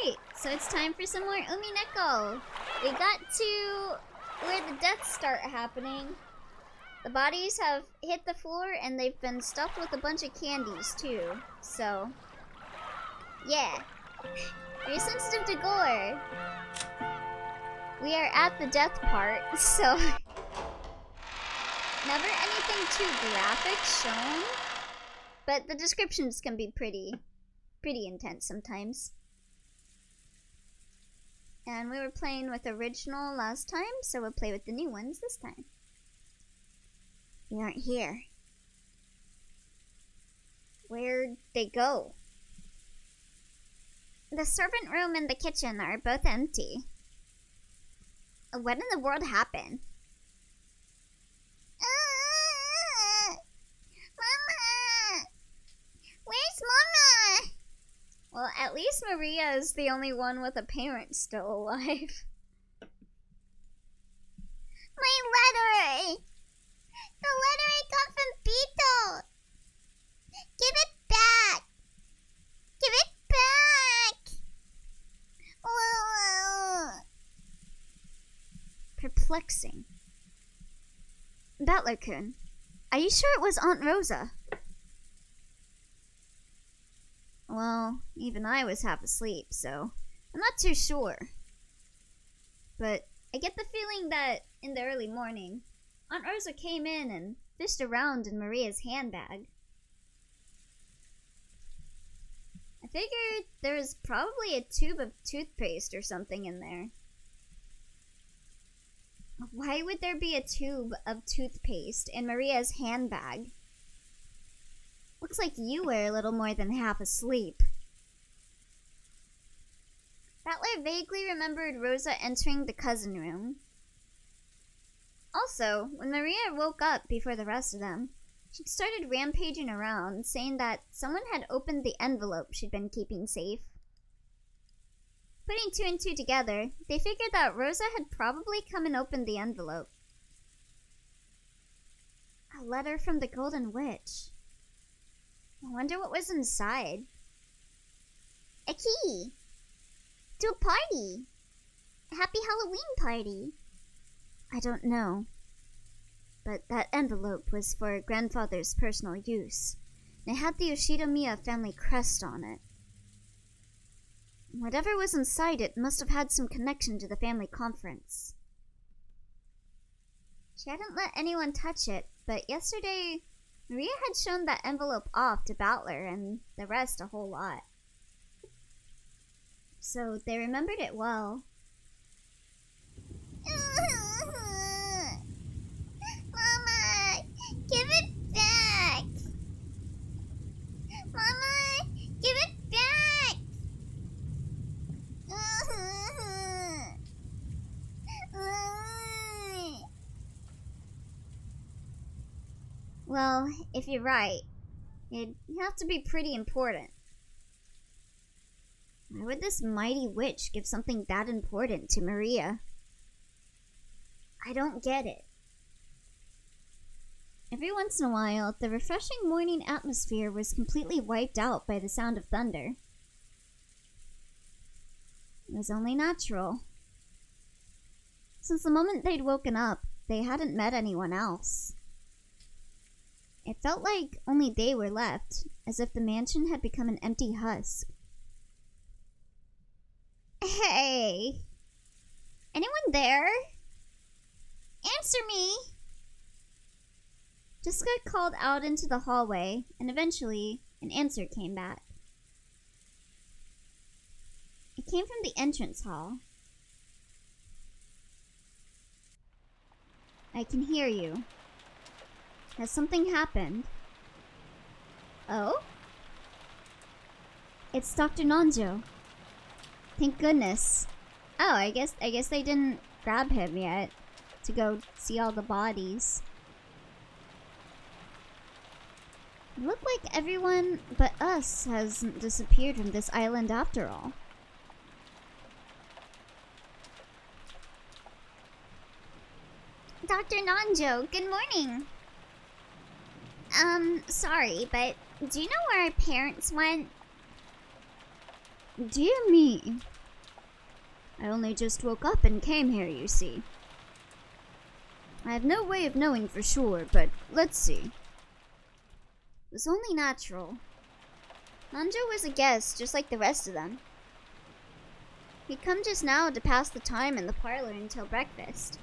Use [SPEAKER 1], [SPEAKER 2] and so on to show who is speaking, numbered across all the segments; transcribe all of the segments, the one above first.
[SPEAKER 1] Alright, so it's time for some more Umineko. We got to where the deaths start happening. The bodies have hit the floor and they've been stuffed with a bunch of candies too. So, yeah. If you're sensitive to gore, we are at the death part, so never anything too graphic shown, but the descriptions can be pretty intense sometimes. And we were playing with original last time, so we'll play with the new ones this time. They aren't here. Where'd they go? The servant room and the kitchen are both empty. What in the world happened? Mama! Where's Mama? Well, at least Maria is the only one with a parent still alive. My letter! The letter I got from Beetle! Give it back! Give it back! Perplexing. Butler-kun, are you sure it was Aunt Rosa? Well, even I was half asleep, so I'm not too sure. But I get the feeling that in the early morning, Aunt Rosa came in and fished around in Maria's handbag. I figured there was probably a tube of toothpaste or something in there. Why would there be a tube of toothpaste in Maria's handbag? Looks like you were a little more than half asleep. Butler vaguely remembered Rosa entering the cousin room. Also, when Maria woke up before the rest of them, she'd started rampaging around, saying that someone had opened the envelope she'd been keeping safe. Putting two and two together, they figured that Rosa had probably come and opened the envelope. A letter from the Golden Witch. I wonder what was inside. A key! To a party! A happy Halloween party! I don't know. But that envelope was for grandfather's personal use, and it had the Yoshidomiya family crest on it. Whatever was inside it must have had some connection to the family conference. She hadn't let anyone touch it, but yesterday, Maria had shown that envelope off to Butler and the rest a whole lot. So they remembered it well. Mama, give it back! Mama, give it back! Well, if you're right, it'd have to be pretty important. Why would this mighty witch give something that important to Maria? I don't get it. Every once in a while, the refreshing morning atmosphere was completely wiped out by the sound of thunder. It was only natural. Since the moment they'd woken up, they hadn't met anyone else. It felt like only they were left, as if the mansion had become an empty husk. Hey! Anyone there? Answer me! Jessica called out into the hallway, and eventually, an answer came back. It came from the entrance hall. I can hear you. Has something happened? Oh? It's Dr. Nanjo. Thank goodness. Oh, I guess they didn't grab him yet to go see all the bodies. It looked like everyone but us has disappeared from this island after all. Dr. Nanjo, good morning. Sorry, but do you know where our parents went? Dear me. I only just woke up and came here, you see. I have no way of knowing for sure, but let's see. It was only natural. Nanjo was a guest, just like the rest of them. He'd come just now to pass the time in the parlor until breakfast.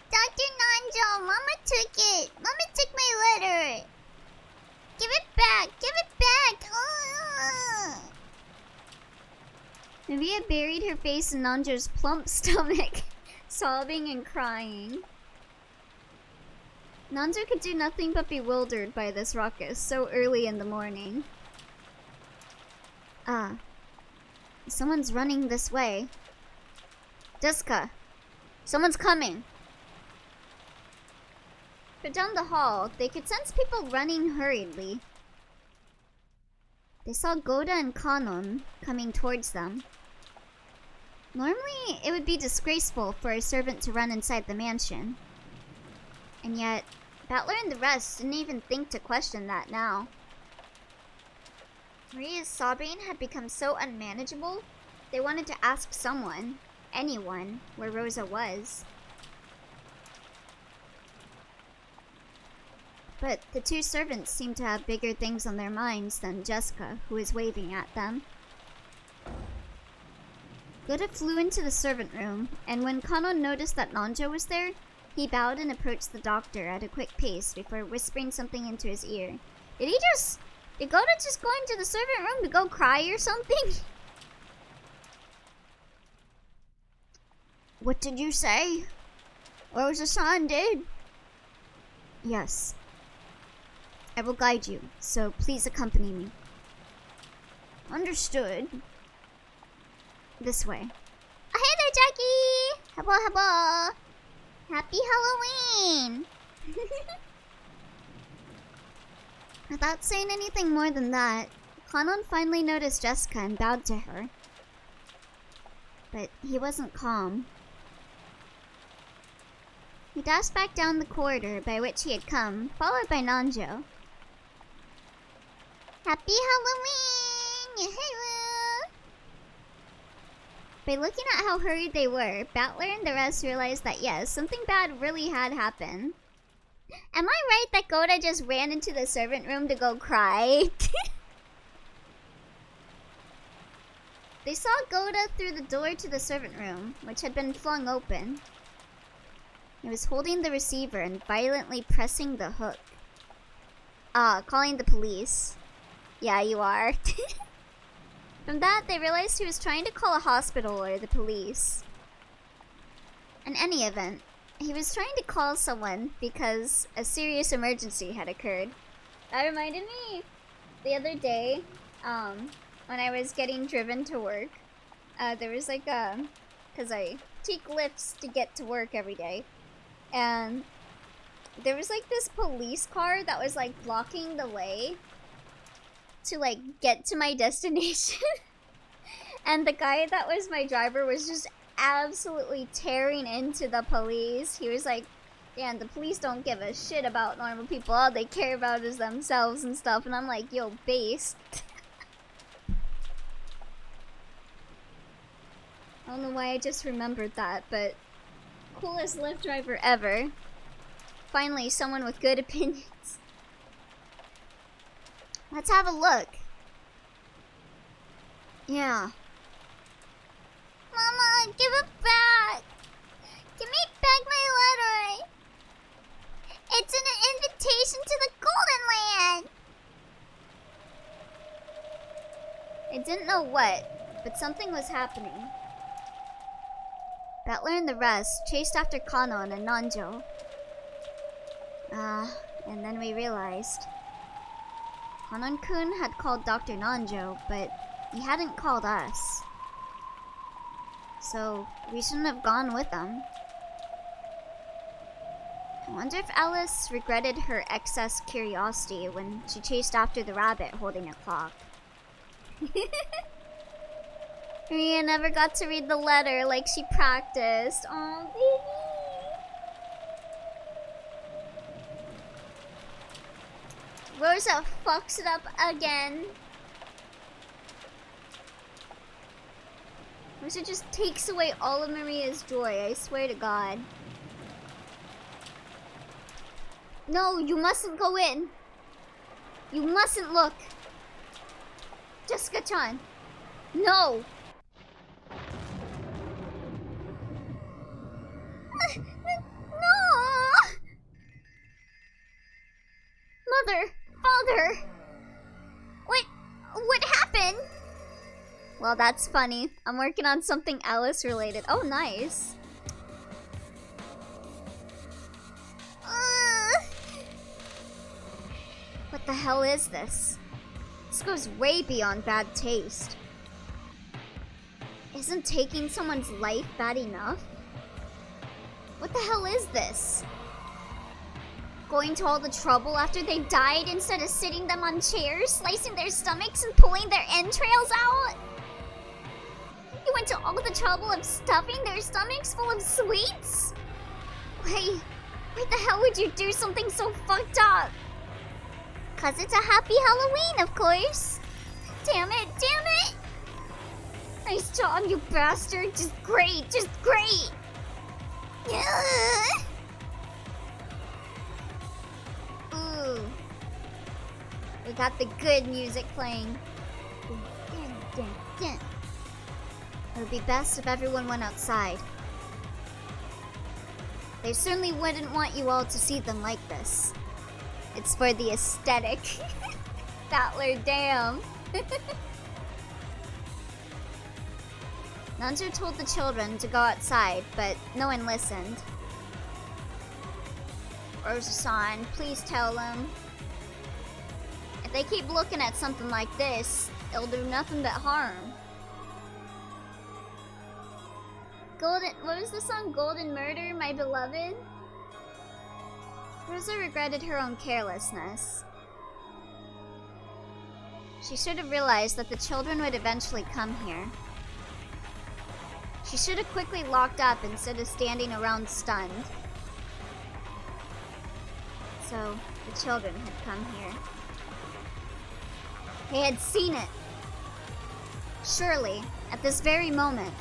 [SPEAKER 1] Dr. Nanjo, Mama took it. Mama took my letter. Give it back. Give it back. Maria buried her face in Nanjo's plump stomach, sobbing and crying. Nanjo could do nothing but be bewildered by this ruckus so early in the morning. Someone's running this way. Jessica, someone's coming. But down the hall, they could sense people running hurriedly. They saw Goda and Kanon coming towards them. Normally, it would be disgraceful for a servant to run inside the mansion. And yet, Battler and the rest didn't even think to question that now. Maria's sobbing had become so unmanageable, they wanted to ask someone, anyone, where Rosa was. But the two servants seemed to have bigger things on their minds than Jessica, who was waving at them. Goda flew into the servant room, and when Kanon noticed that Nanjo was there, he bowed and approached the doctor at a quick pace before whispering something into his ear. Did Goda just go into the servant room to go cry or something? What did you say? Rosa-san did? Yes. I will guide you, so please accompany me. Understood. This way. Oh, hey there, Jackie! Habo habo! Happy Halloween! Without saying anything more than that, Kanon finally noticed Jessica and bowed to her. But he wasn't calm. He dashed back down the corridor by which he had come, followed by Nanjo. Happy Halloween! By looking at how hurried they were, Battler and the rest realized that yes, something bad really had happened. Am I right that Goda just ran into the servant room to go cry? They saw Goda through the door to the servant room, which had been flung open. He was holding the receiver and violently pressing the hook. Calling the police. Yeah, you are. From that, they realized he was trying to call a hospital or the police. In any event, he was trying to call someone because a serious emergency had occurred. That reminded me the other day, when I was getting driven to work, there was like because I take lifts to get to work every day, and there was like this police car that was like blocking the way to like get to my destination. And the guy that was my driver was just absolutely tearing into the police. He was like, "Damn, the police don't give a shit about normal people. All they care about is themselves and stuff." And I'm like, "Yo, base." I don't know why I just remembered that, but coolest Lyft driver ever. Finally, someone with good opinions. Let's have a look. Yeah. Mama, give it back. Give me back my letter. It's an invitation to the Golden Land. I didn't know what, but something was happening. Battler and the rest chased after Kanon and Nanjo. And then we realized Kanon-kun had called Dr. Nanjo, but he hadn't called us. So we shouldn't have gone with them. I wonder if Alice regretted her excess curiosity when she chased after the rabbit holding a clock. Maria never got to read the letter like she practiced. Aw, baby. Rosa fucks it up again. Rosa just takes away all of Maria's joy, I swear to God. No, you mustn't go in. You mustn't look. Jessica-chan. No. No. Mother, father. What happened? Well, that's funny. I'm working on something Alice related. Oh, nice. What the hell is this? This goes way beyond bad taste. Isn't taking someone's life bad enough? What the hell is this? Going to all the trouble after they died instead of sitting them on chairs, slicing their stomachs and pulling their entrails out? You went to all the trouble of stuffing their stomachs full of sweets? Why the hell would you do something so fucked up? 'Cause it's a happy Halloween, of course. Damn it, damn it! Nice job, you bastard. Just great, just great. Ooh. We got the good music playing. It would be best if everyone went outside. They certainly wouldn't want you all to see them like this. It's for the aesthetic. Battler, damn. Nanjo told the children to go outside, but no one listened. Rosa-san, please tell them. If they keep looking at something like this, it'll do nothing but harm. What was the song? Golden Murder, My Beloved? Rosa regretted her own carelessness. She should have realized that the children would eventually come here. She should have quickly locked up instead of standing around stunned. So, the children had come here. They had seen it. Surely, at this very moment,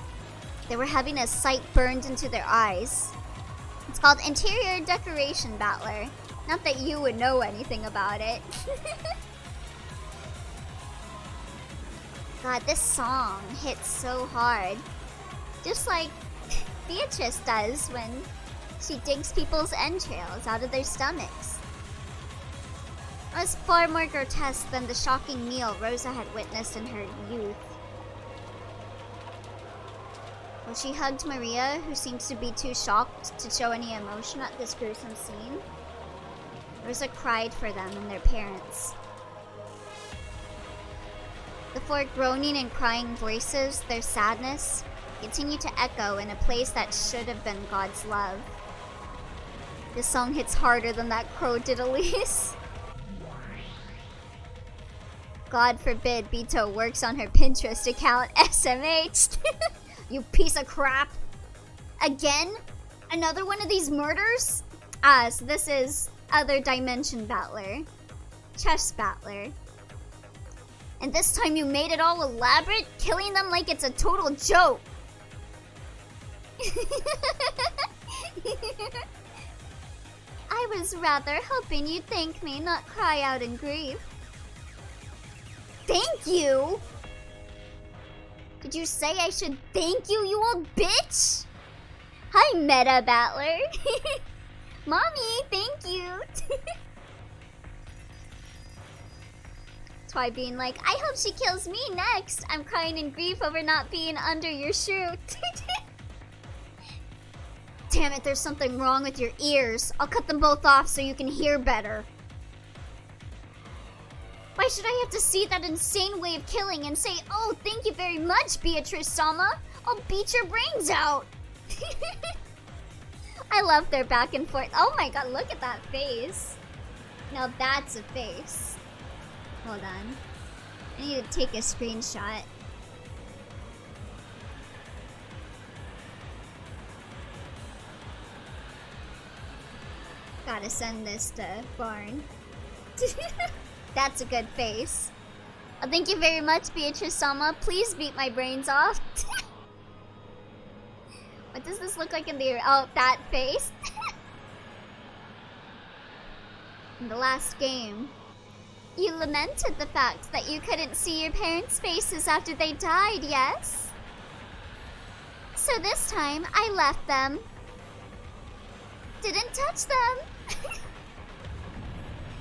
[SPEAKER 1] they were having a sight burned into their eyes. It's called Interior Decoration, Battler. Not that you would know anything about it. God, this song hits so hard. Just like Beatrice does when she digs people's entrails out of their stomachs. It was far more grotesque than the shocking meal Rosa had witnessed in her youth. While she hugged Maria, who seems to be too shocked to show any emotion at this gruesome scene, Rosa cried for them and their parents. The four groaning and crying voices, their sadness, continue to echo in a place that should have been God's love. This song hits harder than that crow did, Elise. God forbid Bito works on her Pinterest account, SMH. You piece of crap. Again? Another one of these murders? So this is Other Dimension Battler. Chess Battler. And this time you made it all elaborate, killing them like it's a total joke. I was rather hoping you'd thank me, not cry out in grief. Thank you? Did you say I should thank you, you old bitch? Hi, Meta Battler. Mommy, thank you. Twi being like, I hope she kills me next. I'm crying in grief over not being under your chute. Damn it, there's something wrong with your ears. I'll cut them both off so you can hear better. Why should I have to see that insane way of killing and say, oh, thank you very much, Beatrice-sama. I'll beat your brains out. I love their back and forth. Oh my god, look at that face. Now that's a face. Hold on. I need to take a screenshot. Gotta send this to Barn. That's a good face. Oh, thank you very much, Beatrice-sama. Please beat my brains off. What does this look like in the... Oh, that face? In the last game, you lamented the fact that you couldn't see your parents' faces after they died, yes? So this time, I left them. Didn't touch them.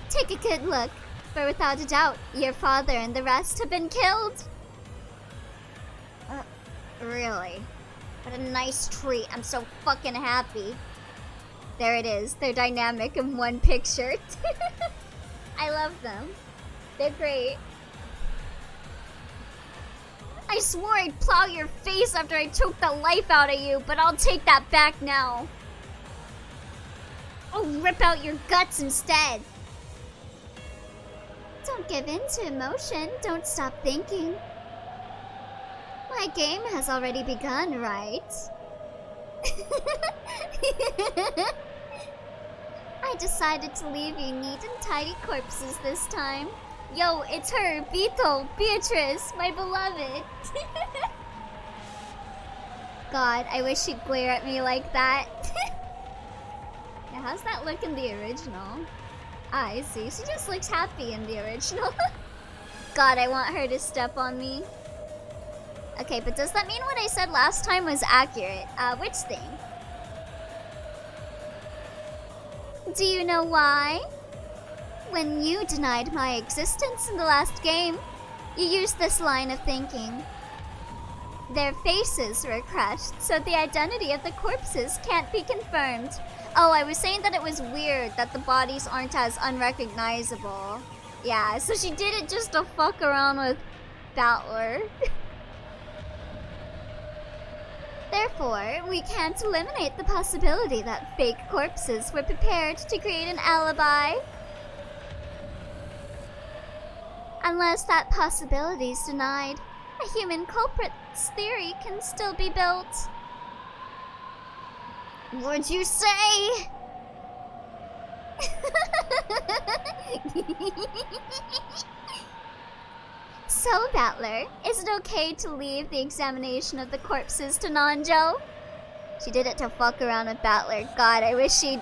[SPEAKER 1] Take a good look, for without a doubt, your father and the rest have been killed. Really? What a nice treat. I'm so fucking happy. There it is. They're dynamic in one picture. I love them. They're great. I swore I'd plow your face after I choked the life out of you, but I'll take that back now. I'll rip out your guts instead. Don't give in to emotion. Don't stop thinking. My game has already begun, right? I decided to leave you neat and tidy corpses this time. Yo, it's her, Beatrice, my beloved. God, I wish she'd glare at me like that. Yeah, how's that look in the original? Ah, I see. She just looks happy in the original. God, I want her to step on me. Okay, but does that mean what I said last time was accurate? Which thing? Do you know why? When you denied my existence in the last game, you used this line of thinking. Their faces were crushed, so the identity of the corpses can't be confirmed. Oh, I was saying that it was weird that the bodies aren't as unrecognizable. Yeah, so she did it just to fuck around with Battler. Therefore, we can't eliminate the possibility that fake corpses were prepared to create an alibi. Unless that possibility is denied, a human culprit's theory can still be built. What'd you say? So, Battler, is it okay to leave the examination of the corpses to Nanjo? She did it to fuck around with Battler. God, I wish she'd,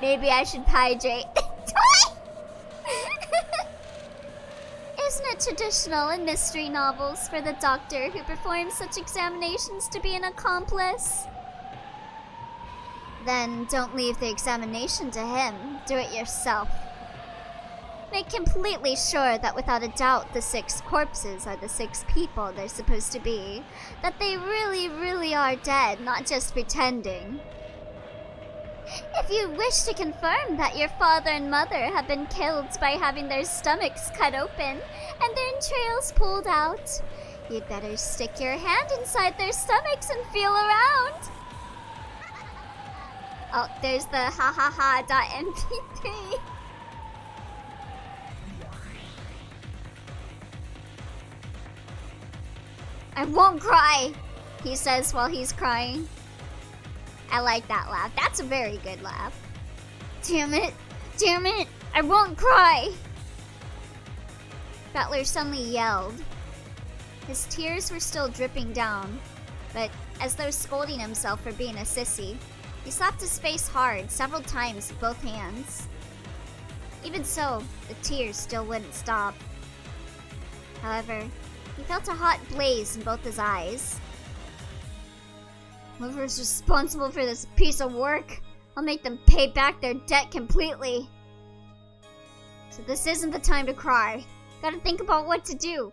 [SPEAKER 1] maybe I should hydrate. Isn't it traditional in mystery novels for the doctor who performs such examinations to be an accomplice? Then don't leave the examination to him. Do it yourself. Make completely sure that without a doubt the 6 corpses are the 6 people they're supposed to be. That they really, really are dead, not just pretending. If you wish to confirm that your father and mother have been killed by having their stomachs cut open and their entrails pulled out, you'd better stick your hand inside their stomachs and feel around. Oh, there's the hahaha.mp3. I won't cry, he says while he's crying. I like that laugh. That's a very good laugh. Damn it, I won't cry. Battler suddenly yelled. His tears were still dripping down, but as though scolding himself for being a sissy, he slapped his face hard several times with both hands. Even so, the tears still wouldn't stop. However, he felt a hot blaze in both his eyes. Whoever's responsible for this piece of work, I'll make them pay back their debt completely. So this isn't the time to cry. Gotta think about what to do.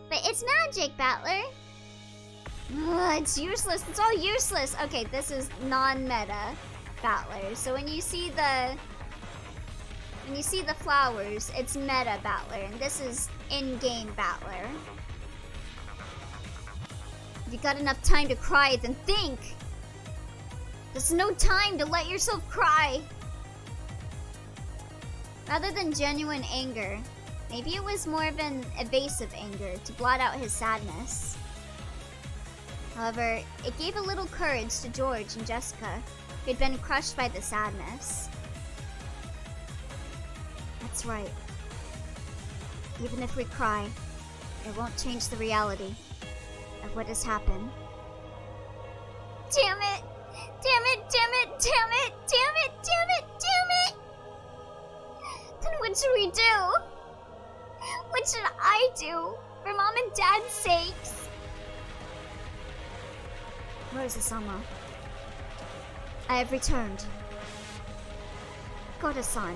[SPEAKER 1] But it's magic, Battler. It's useless. It's all useless. Okay, this is non-meta Battler. So when you see the flowers, it's meta Battler, and this is in-game Battler. If you got enough time to cry, then think. There's no time to let yourself cry. Rather than genuine anger, maybe it was more of an evasive anger to blot out his sadness. However, it gave a little courage to George and Jessica, who'd been crushed by the sadness. That's right. Even if we cry, it won't change the reality of what has happened. Damn it! Damn it! Damn it! Damn it! Damn it! Damn it! Damn it! Then what should we do? What should I do for Mom and Dad's sakes? Rosa-sama, I have returned. Goda-san,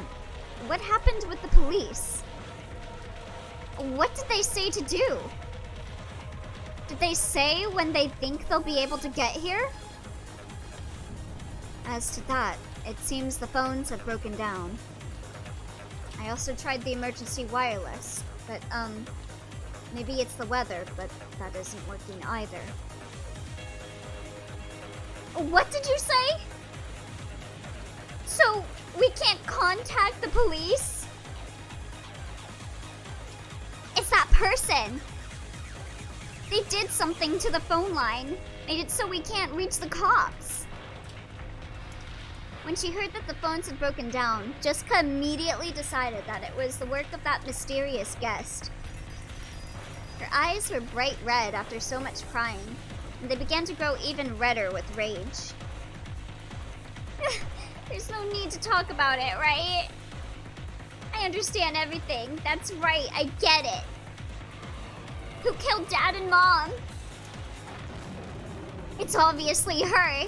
[SPEAKER 1] what happened with the police? What did they say to do? Did they say when they think they'll be able to get here? As to that, it seems the phones have broken down. I also tried the emergency wireless, but maybe it's the weather, but that isn't working either. What did you say? So, we can't contact the police? It's that person! They did something to the phone line, made it so we can't reach the cops. When she heard that the phones had broken down, Jessica immediately decided that it was the work of that mysterious guest. Her eyes were bright red after so much crying, and they began to grow even redder with rage. There's no need to talk about it, right? I understand everything. That's right, I get it. Who killed Dad and Mom? It's obviously her.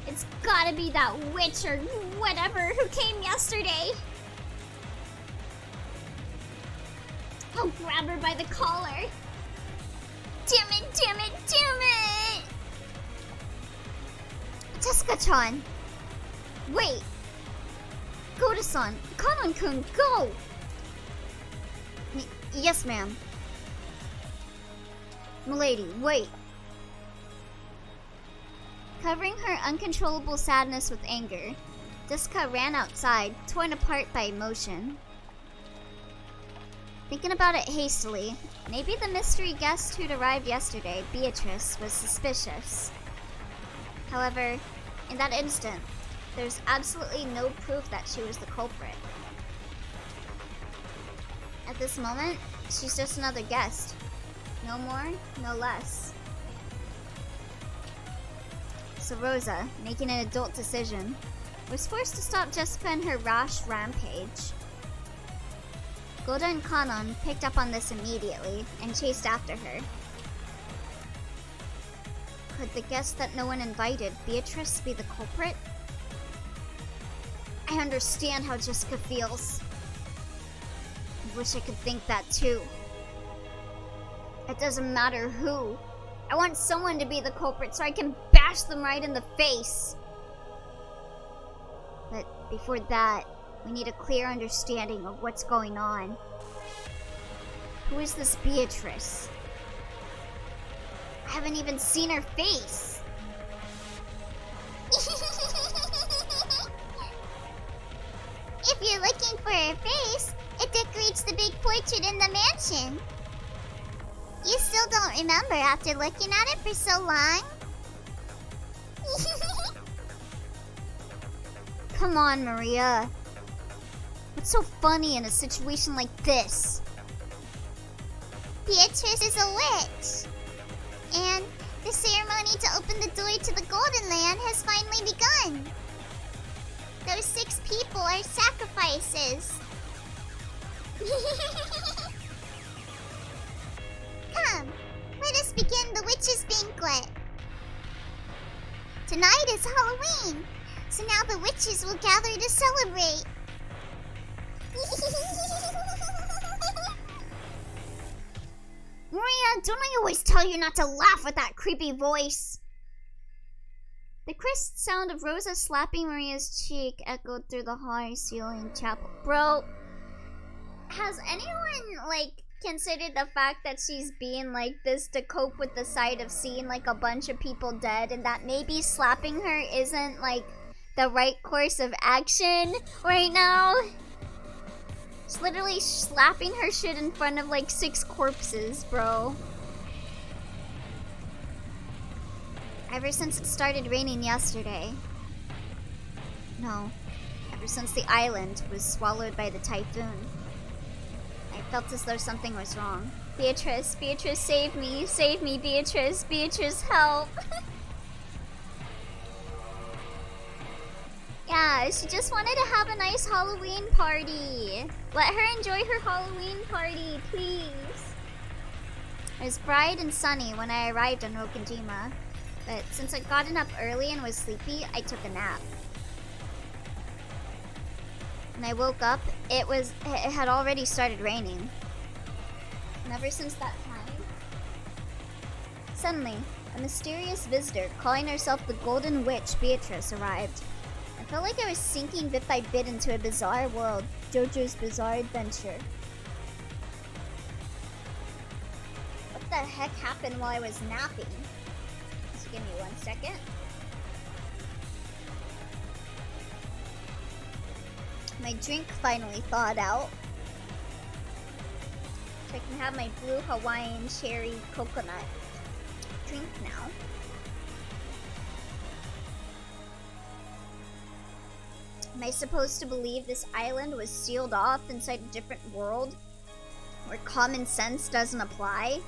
[SPEAKER 1] It's gotta be that witch or whatever who came yesterday. I'll grab her by the collar. Damn it, damn it, damn it! Jessica-chan! Wait! Goda-san, Kanon-kun, go! Yes, ma'am. Milady, wait. Covering her uncontrollable sadness with anger, Jessica ran outside, torn apart by emotion. Thinking about it hastily, maybe the mystery guest who'd arrived yesterday, Beatrice, was suspicious. However, in that instant, there's absolutely no proof that she was the culprit. At this moment, she's just another guest. No more, no less. So Rosa, making an adult decision, was forced to stop Jessica in her rash rampage. Golda and Kanon picked up on this immediately and chased after her. Could the guest that no one invited, Beatrice, be the culprit? I understand how Jessica feels. I wish I could think that too. It doesn't matter who. I want someone to be the culprit so I can bash them right in the face. But before that, we need a clear understanding of what's going on. Who is this Beatrice? I haven't even seen her face. If you're looking for her face, it decorates the big portrait in the mansion. You still don't remember after looking at it for so long? Come on, Maria. What's so funny in a situation like this? Beatrice is a witch. And the ceremony to open the door to the Golden Land has finally begun. Those 6 people are sacrifices. Come, let us begin the witch's banquet. Tonight is Halloween, so now the witches will gather to celebrate. Maria, don't I always tell you not to laugh with that creepy voice? The crisp sound of Rosa slapping Maria's cheek echoed through the high-ceiling chapel. Bro, has anyone, considered the fact that she's being like this to cope with the sight of seeing, a bunch of people dead, and that maybe slapping her isn't, the right course of action right now? She's literally slapping her shit in front of, 6 corpses, bro. Ever since it started raining yesterday. No, ever since the island was swallowed by the typhoon. I've Felt as though something was wrong. Beatrice, Beatrice, save me, Beatrice, Beatrice, help. Yeah, she just wanted to have a nice Halloween party. Let her enjoy her Halloween party, please. It was bright and sunny when I arrived on Rokanjima, but since I'd gotten up early and was sleepy, I took a nap. When I woke up, it had already started raining. And ever since that time, suddenly, a mysterious visitor calling herself the Golden Witch Beatrice arrived. I felt like I was sinking bit by bit into a bizarre world, JoJo's Bizarre Adventure. What the heck happened while I was napping? Just give me 1 second. My drink finally thawed out. So I can have my blue Hawaiian cherry coconut drink now. Am I supposed to believe this island was sealed off inside a different world? Where common sense doesn't apply?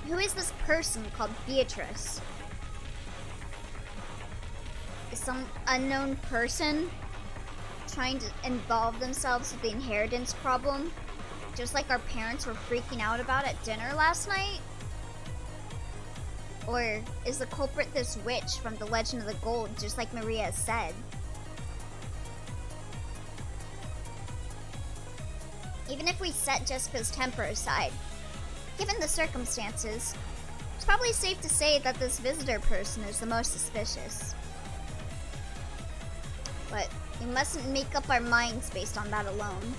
[SPEAKER 1] Who is this person called Beatrice? Is some unknown person trying to involve themselves with the inheritance problem? Just like our parents were freaking out about at dinner last night? Or is the culprit this witch from the Legend of the Gold, just like Maria said? Even if we set Jessica's temper aside, given the circumstances, it's probably safe to say that this visitor person is the most suspicious. But we mustn't make up our minds based on that alone.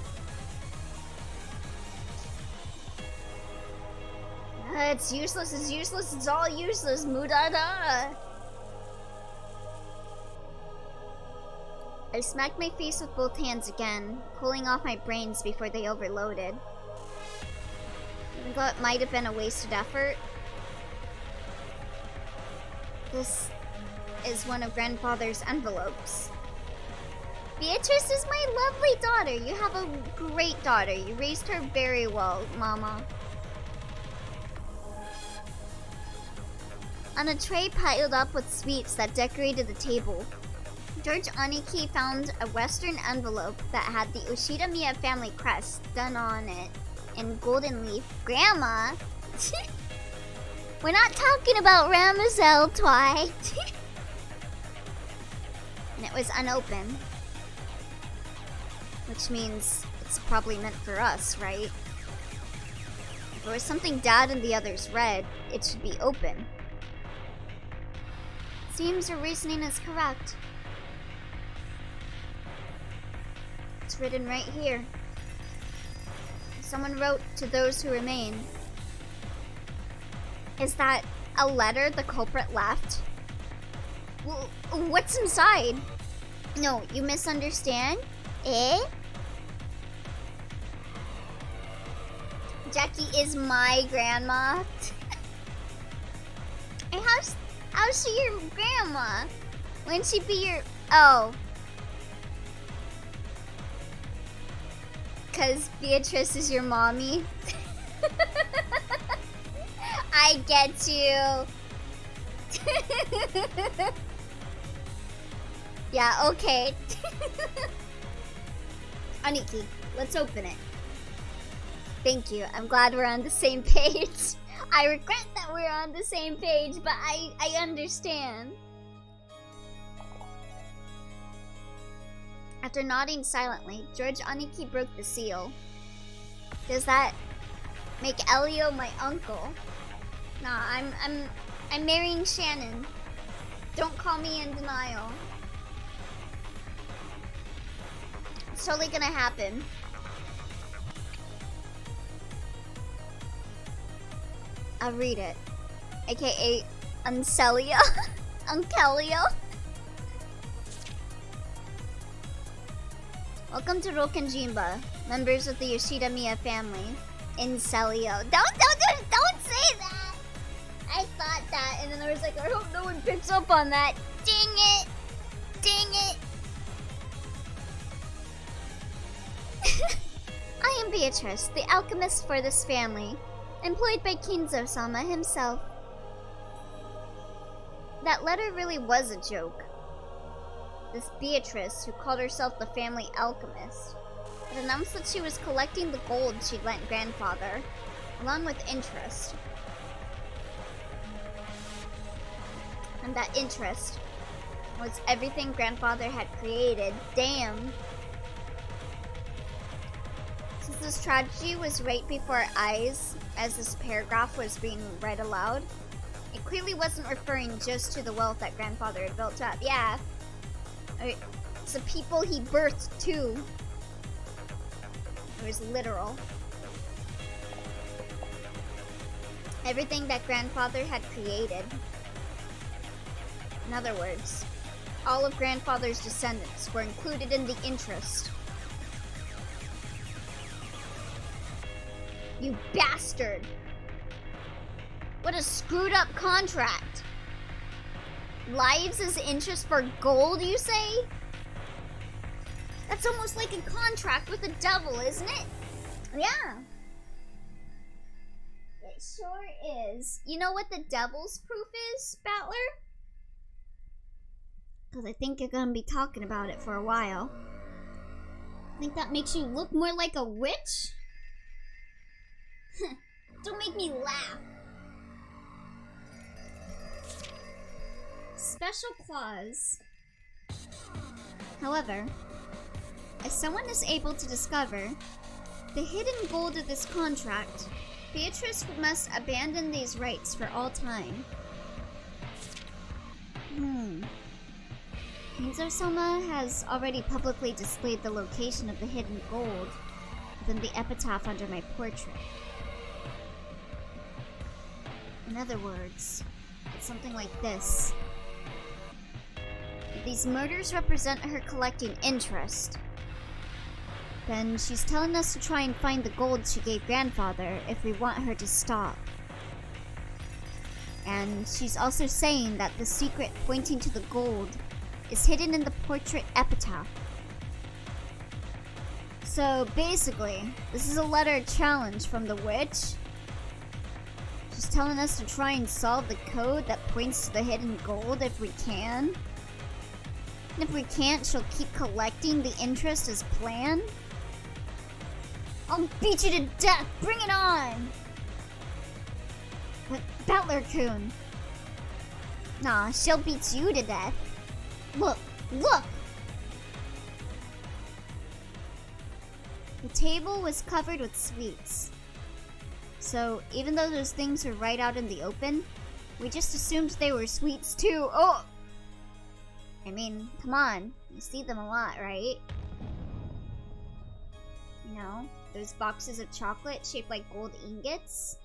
[SPEAKER 1] It's useless, it's all useless, Mudada! I smacked my face with both hands again, cooling off my brains before they overloaded. Even though it might have been a wasted effort, this is one of Grandfather's envelopes. Beatrice is my lovely daughter. You have a great daughter. You raised her very well, Mama. On a tray piled up with sweets that decorated the table, George Aniki found a Western envelope that had the Ushida Miya family crest done on it in golden leaf. Grandma? We're not talking about Ramazelle, Twi. And it was unopened. Which means it's probably meant for us, right? If there was something Dad and the others read, it should be open. Seems your reasoning is correct. It's written right here. Someone wrote to those who remain. Is that a letter the culprit left? Well, what's inside? No, you misunderstand? Eh? Jackie is my grandma. And how's she your grandma? Wouldn't she be your... Oh. 'Cause Beatrice is your mommy? I get you. Yeah, okay. Aniki, let's open it. Thank you. I'm glad we're on the same page. I regret that we're on the same page, but I understand. After nodding silently, George Aniki broke the seal. Does that make Elio my uncle? Nah, I'm marrying Shannon. Don't call me in denial. It's totally gonna happen. I'll read it. AKA Uncelia. Unkelio. Welcome to Rokanjimba, members of the Yoshida Miya family. Incelio. Don't say that! I thought that, and then I was like, I hope no one picks up on that. Dang it! Dang it! Beatrice, the alchemist for this family, employed by Kinzo-sama himself. That letter really was a joke. This Beatrice, who called herself the family alchemist, had announced that she was collecting the gold she lent grandfather, along with interest. And that interest was everything grandfather had created. Damn. Since this tragedy was right before our eyes as this paragraph was being read aloud, it clearly wasn't referring just to the wealth that grandfather had built up. Yeah. It's the people he birthed too. It was literal. Everything that grandfather had created. In other words, all of grandfather's descendants were included in the interest. You bastard! What a screwed up contract! Lives as interest for gold, you say? That's almost like a contract with the devil, isn't it? Yeah. It sure is. You know what the devil's proof is, Battler? Because I think you're gonna be talking about it for a while. Think that makes you look more like a witch? Don't make me laugh. Special clause. However, if someone is able to discover the hidden gold of this contract, Beatrice must abandon these rights for all time. Kinzo-sama has already publicly displayed the location of the hidden gold within the epitaph under my portrait. In other words, it's something like this. If these murders represent her collecting interest, then she's telling us to try and find the gold she gave grandfather if we want her to stop. And she's also saying that the secret pointing to the gold is hidden in the portrait epitaph. So basically, this is a letter challenge from the witch. She's telling us to try and solve the code that points to the hidden gold if we can. And if we can't, she'll keep collecting the interest as planned. I'll beat you to death! Bring it on! But Battler-kun. Nah, she'll beat you to death. Look! Look! The table was covered with sweets. So, even though those things were right out in the open, we just assumed they were sweets too. Oh! I mean, come on. You see them a lot, right? You know, those boxes of chocolate shaped like gold ingots.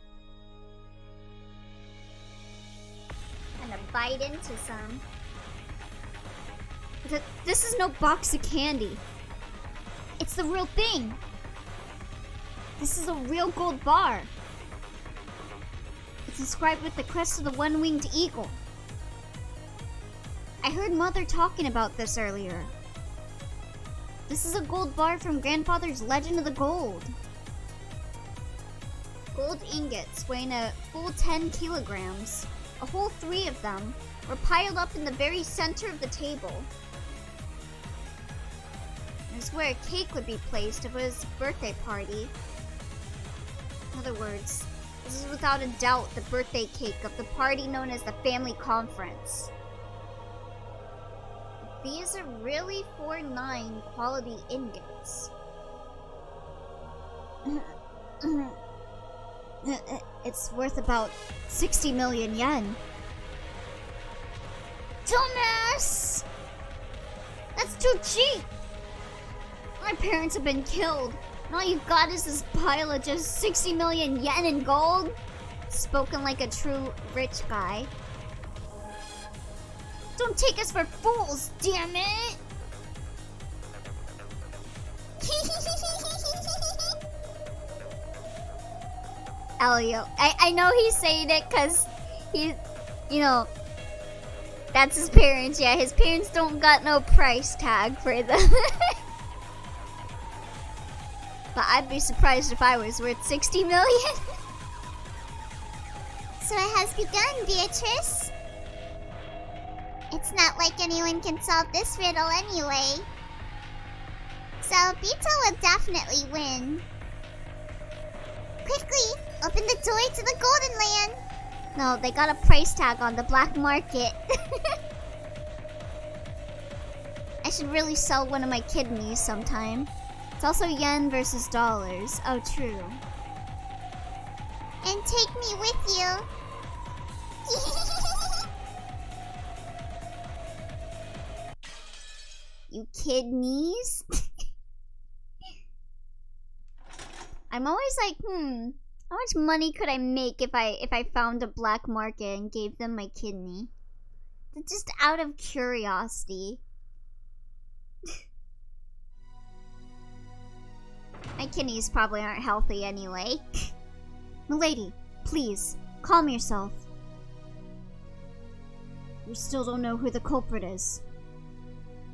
[SPEAKER 1] And a bite into some. This is no box of candy. It's the real thing. This is a real gold bar. It's inscribed with the crest of the one-winged eagle. I heard Mother talking about this earlier. This is a gold bar from Grandfather's Legend of the Gold. Gold ingots weighing a full 10 kilograms, a whole 3 of them, were piled up in the very center of the table. It's where a cake would be placed if it was a birthday party. In other words, this is without a doubt the birthday cake of the party known as the family conference. These are really 4-9 quality ingots. It's worth about 60 million yen. Dumbass! That's too cheap! My parents have been killed, and all you've got is this pile of just 60 million yen in gold? Spoken like a true rich guy. Don't take us for fools, damn it! Elio, I know he's saying it because he's, you know, that's his parents. Yeah, his parents don't got no price tag for them. But I'd be surprised if I was worth 60 million. So it has begun, Beatrice. It's not like anyone can solve this riddle anyway. So Beto will definitely win. Quickly, open the door to the Golden Land. No, they got a price tag on the black market. I should really sell one of my kidneys sometime. It's also yen versus dollars. Oh, true. And take me with you. You kidneys? I'm always like, how much money could I make if I found a black market and gave them my kidney? Just out of curiosity. My kidneys probably aren't healthy anyway. Milady, please, calm yourself. We still don't know who the culprit is.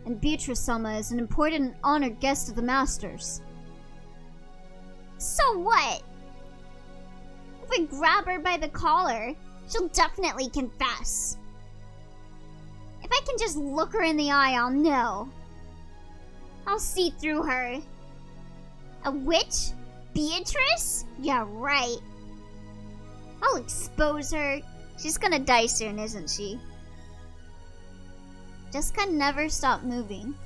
[SPEAKER 1] And Beatrice-sama is an important and honored guest of the Masters. So what? If we grab her by the collar, she'll definitely confess. If I can just look her in the eye, I'll know. I'll see through her. A witch? Beatrice? Yeah, right. I'll expose her. She's gonna die soon, isn't she? Jessica never stopped moving.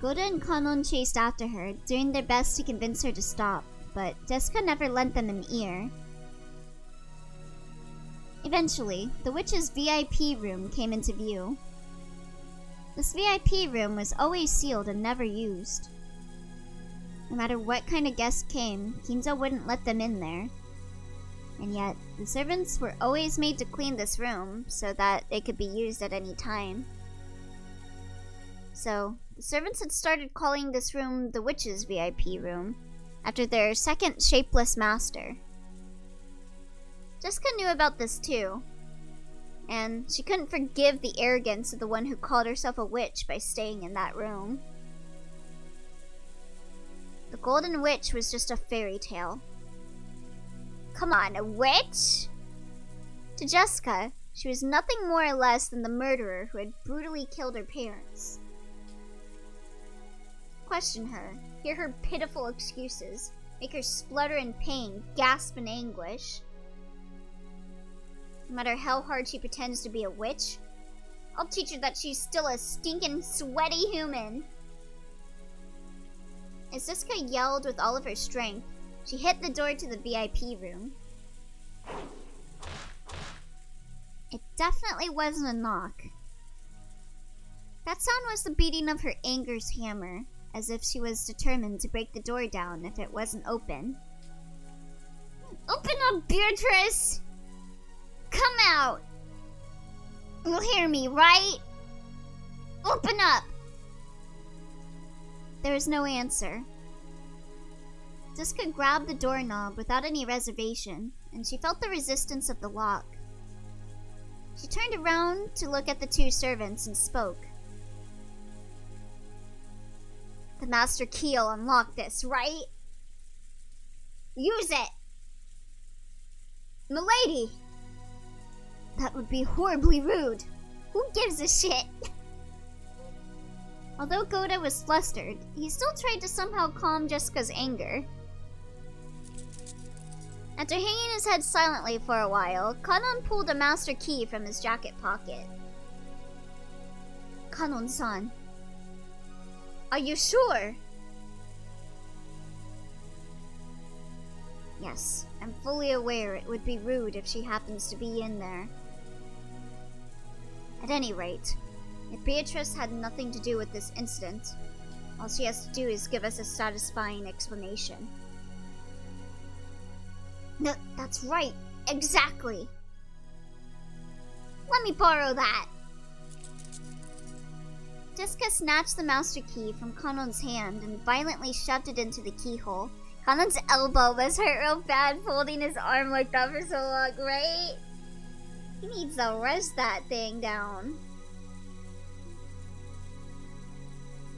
[SPEAKER 1] Goda and Kanon chased after her, doing their best to convince her to stop, but Jessica never lent them an ear. Eventually, the witch's VIP room came into view. This VIP room was always sealed and never used. No matter what kind of guest came, Kinzo wouldn't let them in there. And yet, the servants were always made to clean this room so that it could be used at any time. So, the servants had started calling this room the witch's VIP room, after their second shapeless master. Jessica knew about this too, and she couldn't forgive the arrogance of the one who called herself a witch by staying in that room. The Golden Witch was just a fairy tale. Come on, a witch? To Jessica, she was nothing more or less than the murderer who had brutally killed her parents. Question her, hear her pitiful excuses, make her splutter in pain, gasp in anguish. No matter how hard she pretends to be a witch, I'll teach her that she's still a stinking, sweaty human. As Jessica yelled with all of her strength, she hit the door to the VIP room. It definitely wasn't a knock. That sound was the beating of her anger's hammer, as if she was determined to break the door down if it wasn't open. Open up, Beatrice! Come out! You'll hear me, right? Open up! There was no answer. Jessica grabbed the doorknob without any reservation, and she felt the resistance of the lock. She turned around to look at the two servants and spoke. The master key'll unlock this, right? Use it! Milady! That would be horribly rude. Who gives a shit? Although Goda was flustered, he still tried to somehow calm Jessica's anger. After hanging his head silently for a while, Kanon pulled a master key from his jacket pocket. Kanon-san, are you sure? Yes, I'm fully aware it would be rude if she happens to be in there. At any rate, if Beatrice had nothing to do with this incident, all she has to do is give us a satisfying explanation. No, that's right. Exactly. Let me borrow that. Jessica snatched the master key from Kanon's hand and violently shoved it into the keyhole. Kanon's elbow was hurt real bad holding his arm like that for so long, right? He needs to rest that thing down.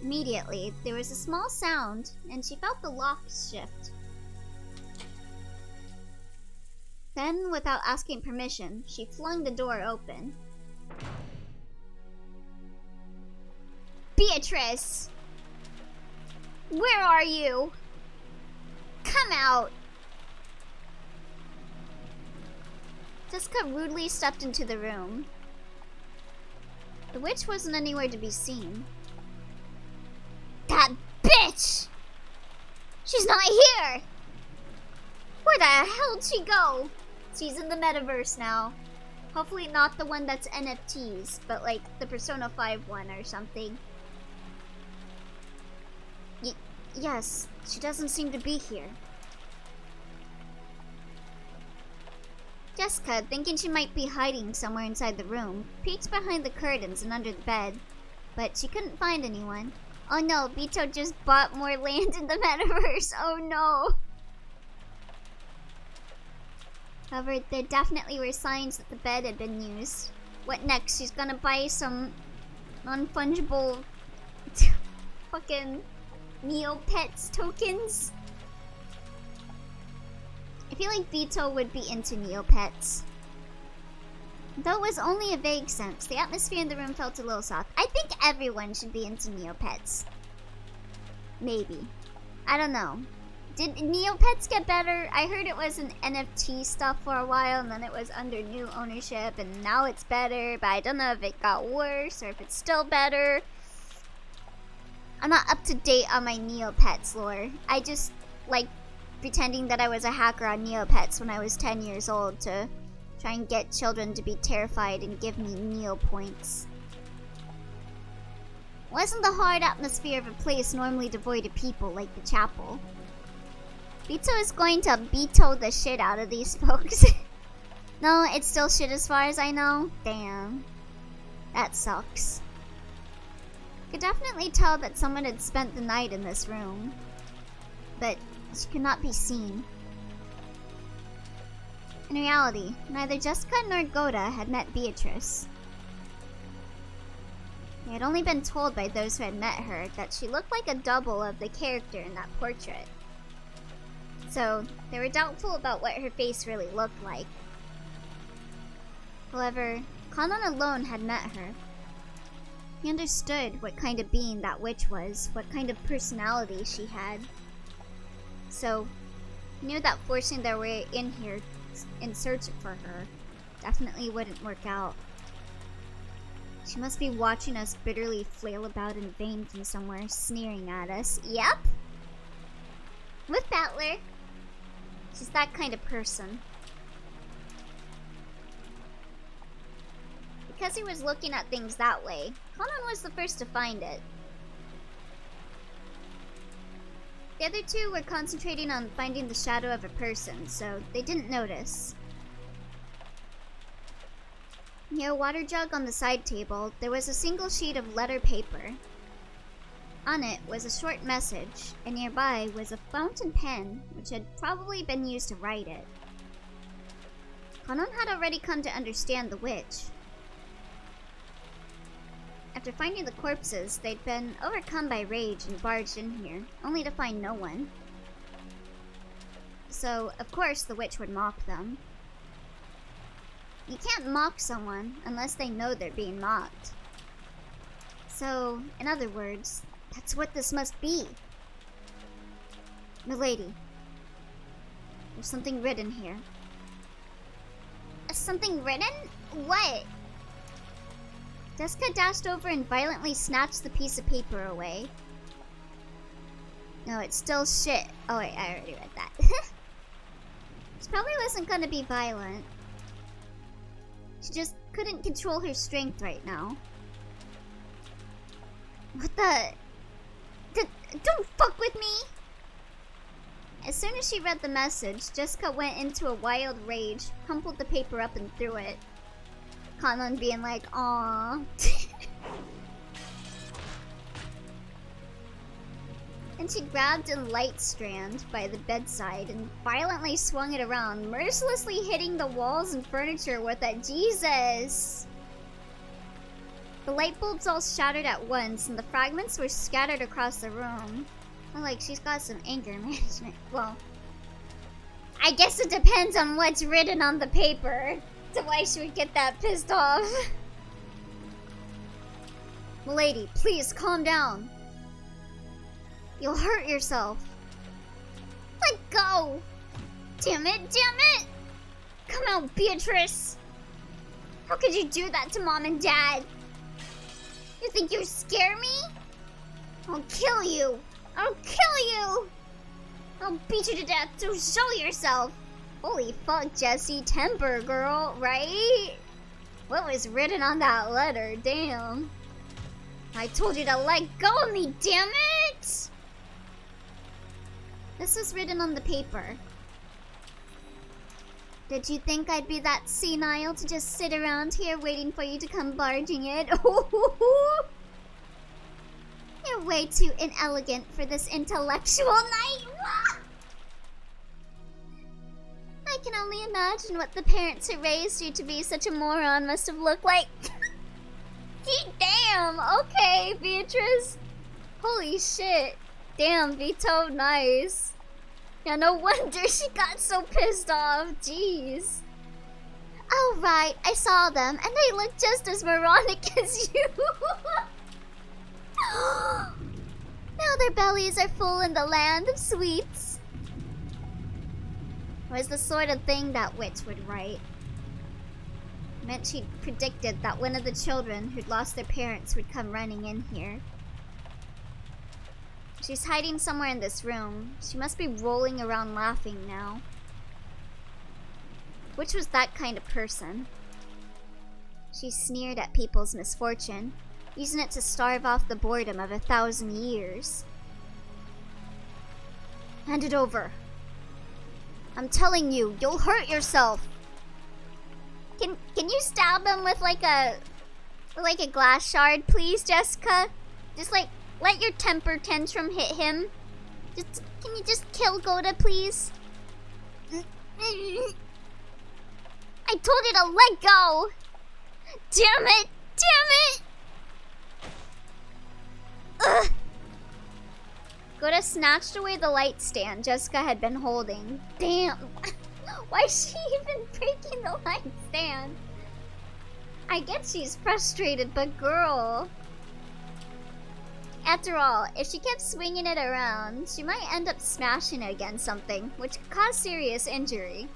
[SPEAKER 1] Immediately, there was a small sound, and she felt the lock shift. Then, without asking permission, she flung the door open. Beatrice! Where are you? Come out! Jessica rudely stepped into the room. The witch wasn't anywhere to be seen. That bitch! She's not here! Where the hell'd she go? She's in the metaverse now. Hopefully not the one that's NFTs, but like the Persona 5 one or something. Yes, she doesn't seem to be here. Jessica, thinking she might be hiding somewhere inside the room, peeked behind the curtains and under the bed, but she couldn't find anyone. Oh no, Vito just bought more land in the metaverse. Oh no. However, there definitely were signs that the bed had been used. What next? She's gonna buy some non-fungible fucking Neopets tokens? I feel like Vito would be into Neopets. Though it was only a vague sense, the atmosphere in the room felt a little soft. I think everyone should be into Neopets. Maybe. I don't know. Did Neopets get better? I heard it was an NFT stuff for a while, and then it was under new ownership, and now it's better, but I don't know if it got worse or if it's still better. I'm not up to date on my Neopets lore. I just like pretending that I was a hacker on Neopets when I was 10 years old to try and get children to be terrified and give me Neo points. It wasn't the hard atmosphere of a place normally devoid of people like the chapel. Vito is going to Beto the shit out of these folks. No, it's still shit as far as I know. Damn. That sucks. Could definitely tell that someone had spent the night in this room, but she could not be seen. In reality, neither Jessica nor Goda had met Beatrice. They had only been told by those who had met her that she looked like a double of the character in that portrait. So, they were doubtful about what her face really looked like. However, Kanon alone had met her. He understood what kind of being that witch was, what kind of personality she had. So, he knew that forcing their way in here in search for her definitely wouldn't work out. She must be watching us bitterly flail about in vain from somewhere, sneering at us. Yep! With Battler. She's that kind of person. Because he was looking at things that way, Kanon was the first to find it. The other two were concentrating on finding the shadow of a person, so they didn't notice. Near a water jug on the side table, there was a single sheet of letter paper. On it was a short message, and nearby was a fountain pen, which had probably been used to write it. Kanon had already come to understand the witch. After finding the corpses, they'd been overcome by rage and barged in here, only to find no one. So, of course, the witch would mock them. You can't mock someone unless they know they're being mocked. So, in other words, that's what this must be. Milady, there's something written here. Something written? What? Jessica dashed over and violently snatched the piece of paper away. No, it's still shit. Oh wait, I already read that. She probably wasn't gonna be violent. She just couldn't control her strength right now. What the? Don't fuck with me! As soon as she read the message, Jessica went into a wild rage, crumpled the paper up and threw it. Kanon being like, aww. Then she grabbed a light strand by the bedside and violently swung it around, mercilessly hitting the walls and furniture with it. Jesus! The light bulbs all shattered at once, and the fragments were scattered across the room. Well, like, she's got some anger management. Well, I guess it depends on what's written on the paper to why she would get that pissed off. Milady, please calm down. You'll hurt yourself. Let go! Damn it, damn it! Come out, Beatrice! How could you do that to Mom and Dad? You think you scare me? I'll kill you! I'll kill you! I'll beat you to death, so show yourself! Holy fuck, Jessie, temper, girl, right? What was written on that letter? Damn. I told you to let go of me, damn it! This was written on the paper. Did you think I'd be that senile to just sit around here waiting for you to come barging in? You're way too inelegant for this intellectual night. I can only imagine what the parents who raised you to be such a moron must have looked like. Damn, okay, Beatrice. Holy shit. Damn, Vito, nice. Yeah, no wonder she got so pissed off. Jeez. Oh, right, I saw them, and they look just as moronic as you. Now their bellies are full in the land of sweets. It was the sort of thing that witch would write. It meant she'd predicted that one of the children who'd lost their parents would come running in here. She's hiding somewhere in this room. She must be rolling around laughing now. Witch was that kind of person. She sneered at people's misfortune, using it to starve off the boredom of 1,000 years. Hand it over. I'm telling you, you'll hurt yourself. Can you stab him with like a glass shard, please, Jessica? Just like let your temper tantrum hit him. Can you just kill Goda, please? I told you to let go. Damn it! Damn it! Ugh. Goda snatched away the light stand Jessica had been holding. Damn. Why is she even breaking the light stand? I get she's frustrated, but girl. After all, if she kept swinging it around, she might end up smashing it against something, which could cause serious injury.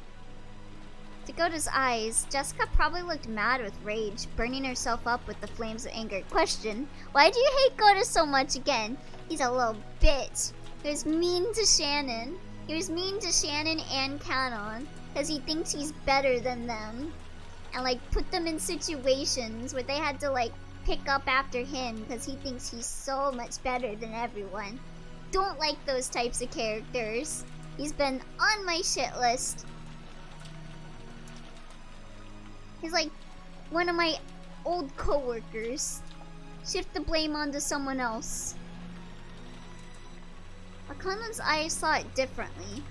[SPEAKER 1] To Goda's eyes, Jessica probably looked mad with rage, burning herself up with the flames of anger. Question, why do you hate Goda so much again? He's a little bitch. He was mean to Shannon. He was mean to Shannon and Canon, because he thinks he's better than them. And like, put them in situations where they had to like, pick up after him because he thinks he's so much better than everyone. Don't like those types of characters. He's been on my shit list. He's like one of my old co-workers. Shift the blame onto someone else. Akanon's eyes saw it differently.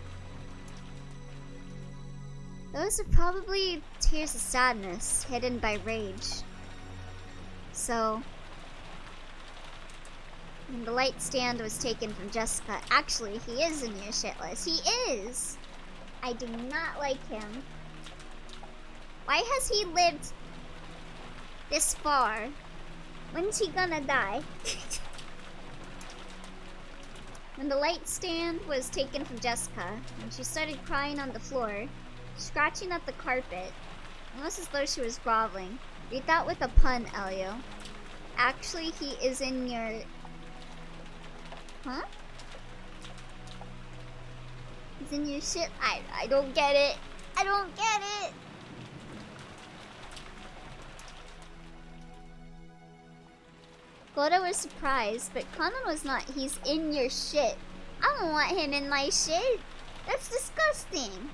[SPEAKER 1] Those are probably tears of sadness hidden by rage. So, when the light stand was taken from Jessica, actually, he is in your shit list. He is! I do not like him. Why has he lived this far? When's he gonna die? When the light stand was taken from Jessica, and she started crying on the floor, scratching at the carpet, almost as though she was groveling. Read that with a pun, Elio. Actually, he is in your... Huh? He's in your shit? I don't get it. I don't get it! Goda was surprised, but Kanon was not. He's in your shit. I don't want him in my shit. That's disgusting.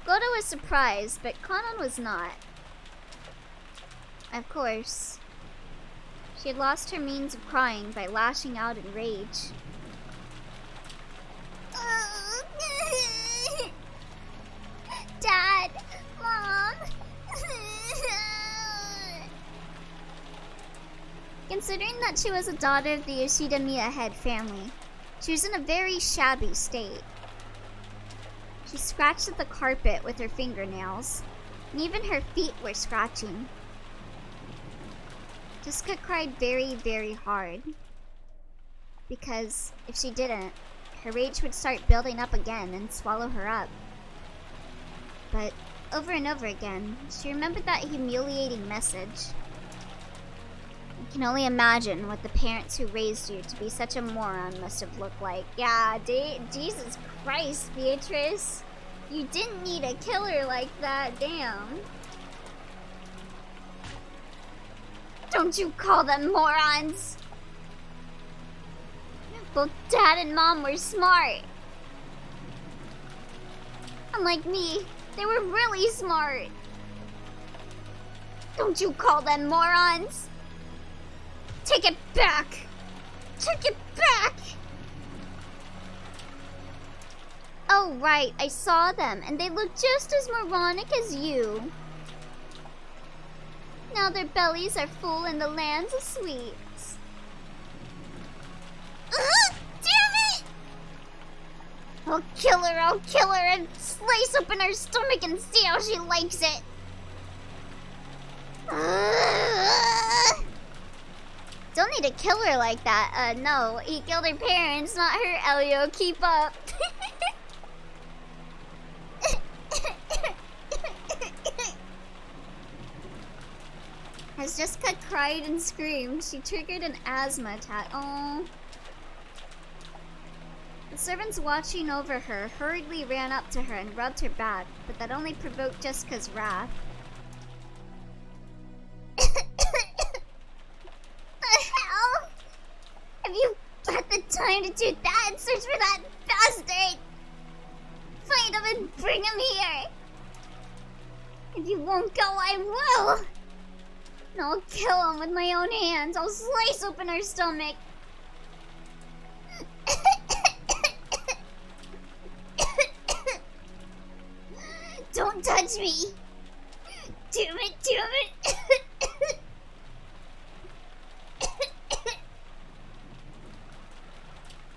[SPEAKER 1] Goda was surprised, but Kanon was not. Of course. She had lost her means of crying by lashing out in rage. Dad! Mom! Considering that she was a daughter of the Yoshida Miya head family, she was in a very shabby state. She scratched at the carpet with her fingernails, and even her feet were scratching. Jessica cried very, very hard, because if she didn't, her rage would start building up again and swallow her up. But over and over again, she remembered that humiliating message. I can only imagine what the parents who raised you to be such a moron must have looked like. Yeah, Jesus Christ, Beatrice. You didn't need a killer like that, damn. Don't you call them morons! Both Dad and Mom were smart. Unlike me, they were really smart. Don't you call them morons! Take it back! Take it back! Oh right, I saw them, and they look just as moronic as you. Now their bellies are full in the lands of sweets. Damn it! I'll kill her and slice open her stomach and see how she likes it. Don't need to kill her like that. No, he killed her parents, not her, Elio. Keep up. As Jessica cried and screamed, she triggered an asthma attack. Oh. The servants watching over her hurriedly ran up to her and rubbed her back, but that only provoked Jessica's wrath. The hell? Have you got the time to do that? Search for that bastard! Find him and bring him here! If you won't go, I will! And I'll kill him with my own hands. I'll slice open her stomach. Don't touch me! Do it!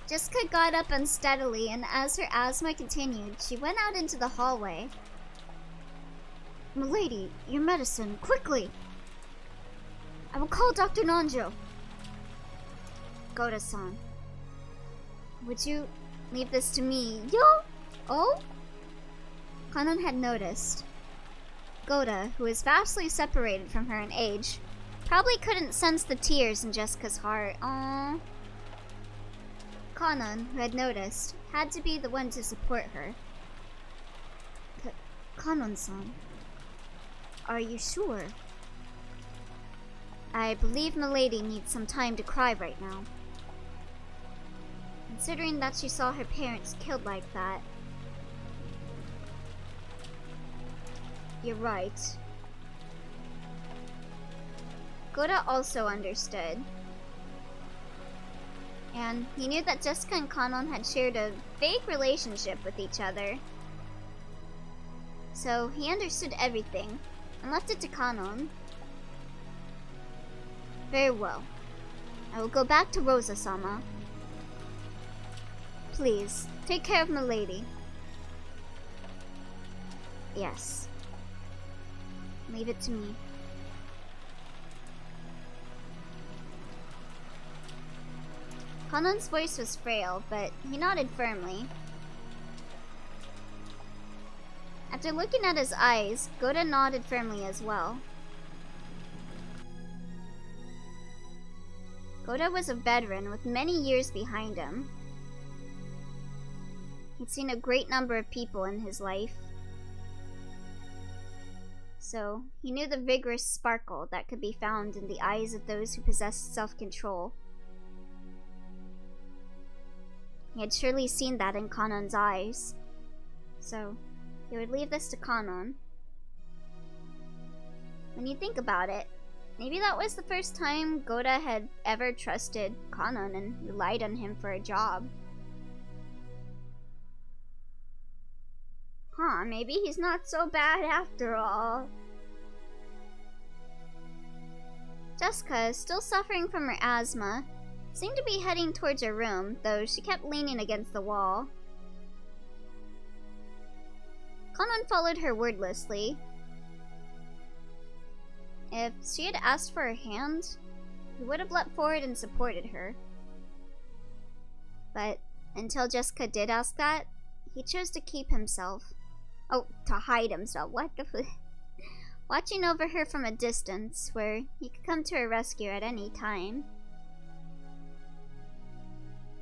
[SPEAKER 1] Jessica got up unsteadily, and as her asthma continued, she went out into the hallway. Milady, your medicine, quickly! I will call Dr. Nanjo. Goda-san. Would you leave this to me? Yo! Oh? Kanon had noticed. Goda, who was vastly separated from her in age, probably couldn't sense the tears in Jessica's heart. Aww. Kanon, who had noticed, had to be the one to support her. Kanon-san, are you sure? I believe Milady needs some time to cry right now. Considering that she saw her parents killed like that. You're right. Goda also understood. And he knew that Jessica and Kanon had shared a vague relationship with each other. So he understood everything and left it to Kanon. Very well. I will go back to Rosa-sama. Please, take care of Milady. Yes. Leave it to me. Kanon's voice was frail, but he nodded firmly. After looking at his eyes, Goda nodded firmly as well. Goda was a veteran with many years behind him. He'd seen a great number of people in his life. So, he knew the vigorous sparkle that could be found in the eyes of those who possessed self-control. He had surely seen that in Kanon's eyes. So, he would leave this to Kanon. When you think about it, maybe that was the first time Goda had ever trusted Kanon and relied on him for a job. Huh, maybe he's not so bad after all. Jessica, still suffering from her asthma, seemed to be heading towards her room, though she kept leaning against the wall. Kanon followed her wordlessly. If she had asked for a hand, he would have leapt forward and supported her. But until Jessica did ask that, he chose to keep himself. Oh, to hide himself. What the f- Watching over her from a distance, where he could come to her rescue at any time.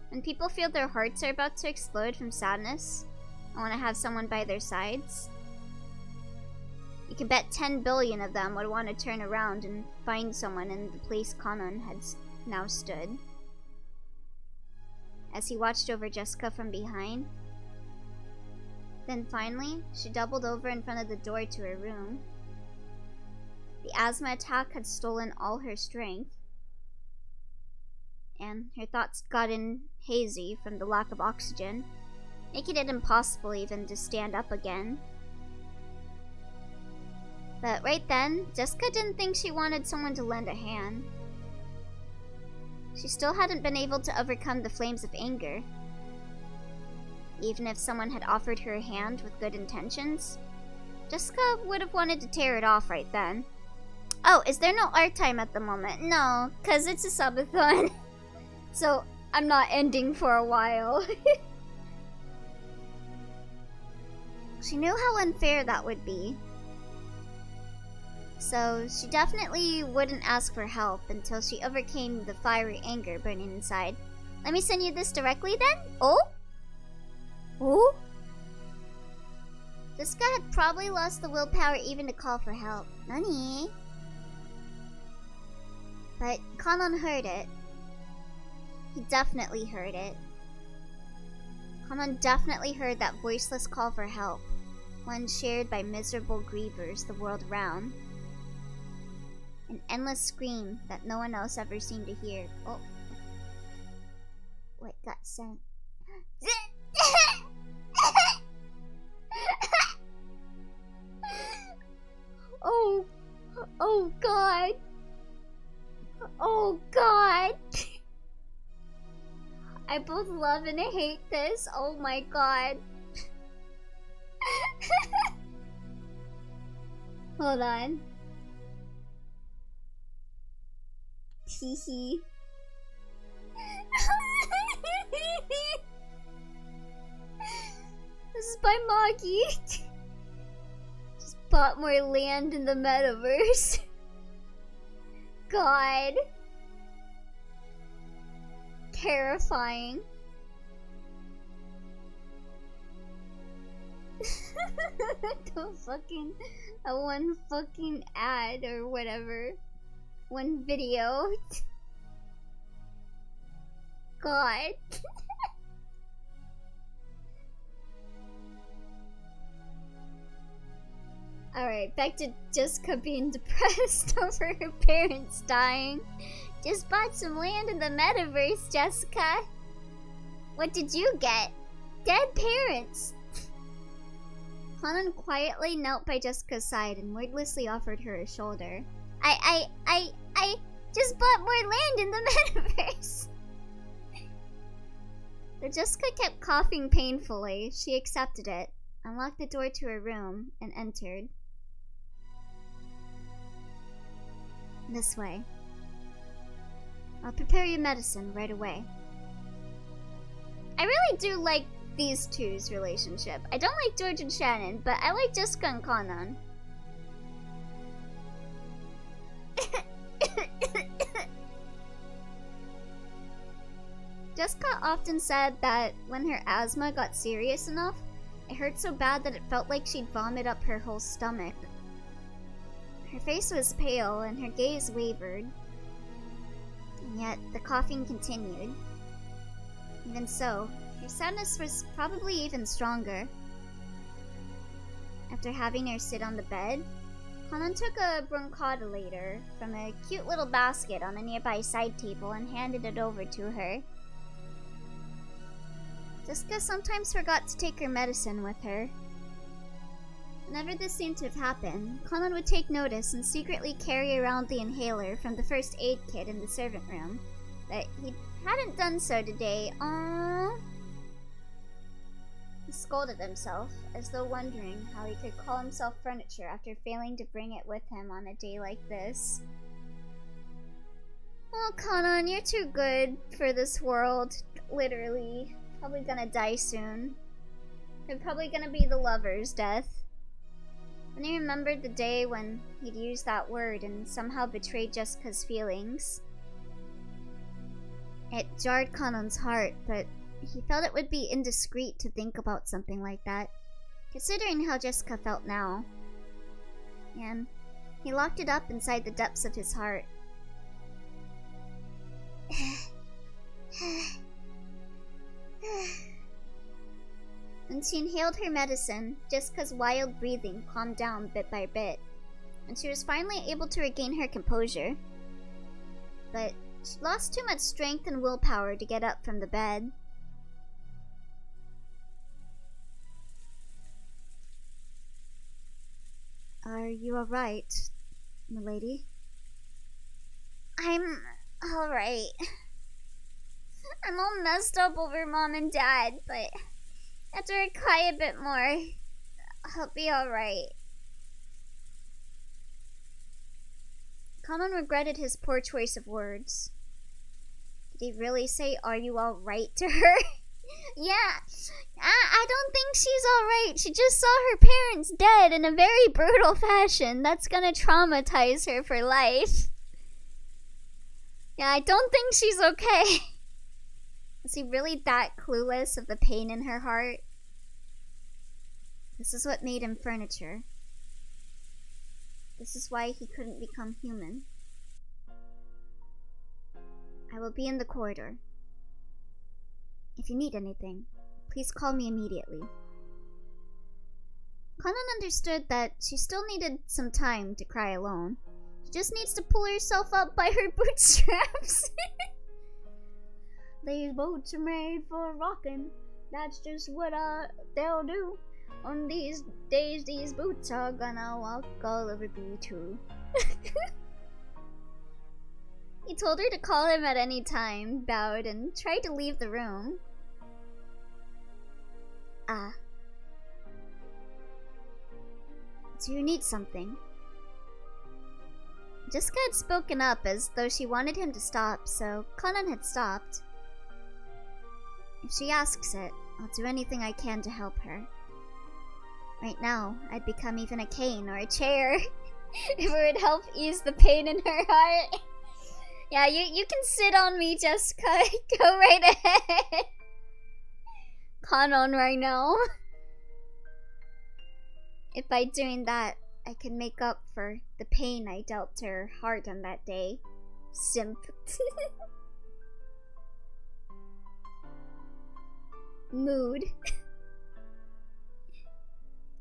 [SPEAKER 1] When people feel their hearts are about to explode from sadness and want to have someone by their sides, you can bet 10 billion of them would want to turn around and find someone in the place Kanon had now stood. As he watched over Jessica from behind, then finally, she doubled over in front of the door to her room. The asthma attack had stolen all her strength, and her thoughts gotten hazy from the lack of oxygen, making it impossible even to stand up again. But right then, Jessica didn't think she wanted someone to lend a hand. She still hadn't been able to overcome the flames of anger. Even if someone had offered her a hand with good intentions, Jessica would have wanted to tear it off right then. Oh, is there no art time at the moment? No, because it's a subathon. So, I'm not ending for a while. She knew how unfair that would be. So, she definitely wouldn't ask for help until she overcame the fiery anger burning inside. Let me send you this directly then? Oh? Oh? Jessica had probably lost the willpower even to call for help. Nani? But Kanon heard it. He definitely heard it. Kanon definitely heard that voiceless call for help, one shared by miserable grievers the world around. An endless scream that no one else ever seemed to hear. Oh. What got sent? Oh. Oh God. Oh God. I both love and hate this. Oh my God. Hold on. Teehee. This is by Magi. Just bought more land in the metaverse. God. Terrifying. Don't fucking one fucking ad or whatever. One video. God. Alright, back to Jessica being depressed over her parents dying. Just bought some land in the metaverse, Jessica. What did you get? Dead parents. Kanon quietly knelt by Jessica's side and wordlessly offered her a shoulder. I just bought more land in the metaverse. Though Jessica kept coughing painfully, she accepted it, unlocked the door to her room, and entered. This way. I'll prepare your medicine right away. I really do like these two's relationship. I don't like George and Shannon, but I like Jessica and Kanon. Jessica often said that when her asthma got serious enough, it hurt so bad that it felt like she'd vomit up her whole stomach. Her face was pale and her gaze wavered. And yet, the coughing continued. Even so, her sadness was probably even stronger. After having her sit on the bed, Kanon took a bronchodilator from a cute little basket on a nearby side table and handed it over to her. Jessica sometimes forgot to take her medicine with her. Whenever this seemed to have happened, Colin would take notice and secretly carry around the inhaler from the first aid kit in the servant room. But he hadn't done so today. Aww. He scolded himself, as though wondering how he could call himself furniture after failing to bring it with him on a day like this. Oh, Conan, you're too good for this world. Literally. Probably gonna die soon. It's probably gonna be the lover's death. Then he remembered the day when he'd used that word and somehow betrayed Jessica's feelings. It jarred Conan's heart, but he felt it would be indiscreet to think about something like that, considering how Jessica felt now. And he locked it up inside the depths of his heart. When she inhaled her medicine, Jessica's wild breathing calmed down bit by bit, and she was finally able to regain her composure. But she lost too much strength and willpower to get up from the bed. Are you alright, milady? I'm alright. I'm all messed up over Mom and Dad, but after I cry a bit more, I'll be alright. Conan regretted his poor choice of words. Did he really say, "Are you alright" to her? Yeah, I don't think she's alright. She just saw her parents dead in a very brutal fashion. That's gonna traumatize her for life. Yeah, I don't think she's okay. Was he really that clueless of the pain in her heart? This is what made him furniture. This is why he couldn't become human. I will be in the corridor. If you need anything, please call me immediately. Conan understood that she still needed some time to cry alone. She just needs to pull herself up by her bootstraps. These boots are made for rocking. That's just what they'll do. On these days, these boots are gonna walk all over me too. He told her to call him at any time, bowed, and tried to leave the room. Do you need something? Jessica had spoken up as though she wanted him to stop, so Conan had stopped. If she asks it, I'll do anything I can to help her. Right now, I'd become even a cane or a chair if it would help ease the pain in her heart. Yeah, you can sit on me, Jessica. Go right ahead. Conan right now. If by doing that, I can make up for the pain I dealt to her heart on that day. Simp. Mood.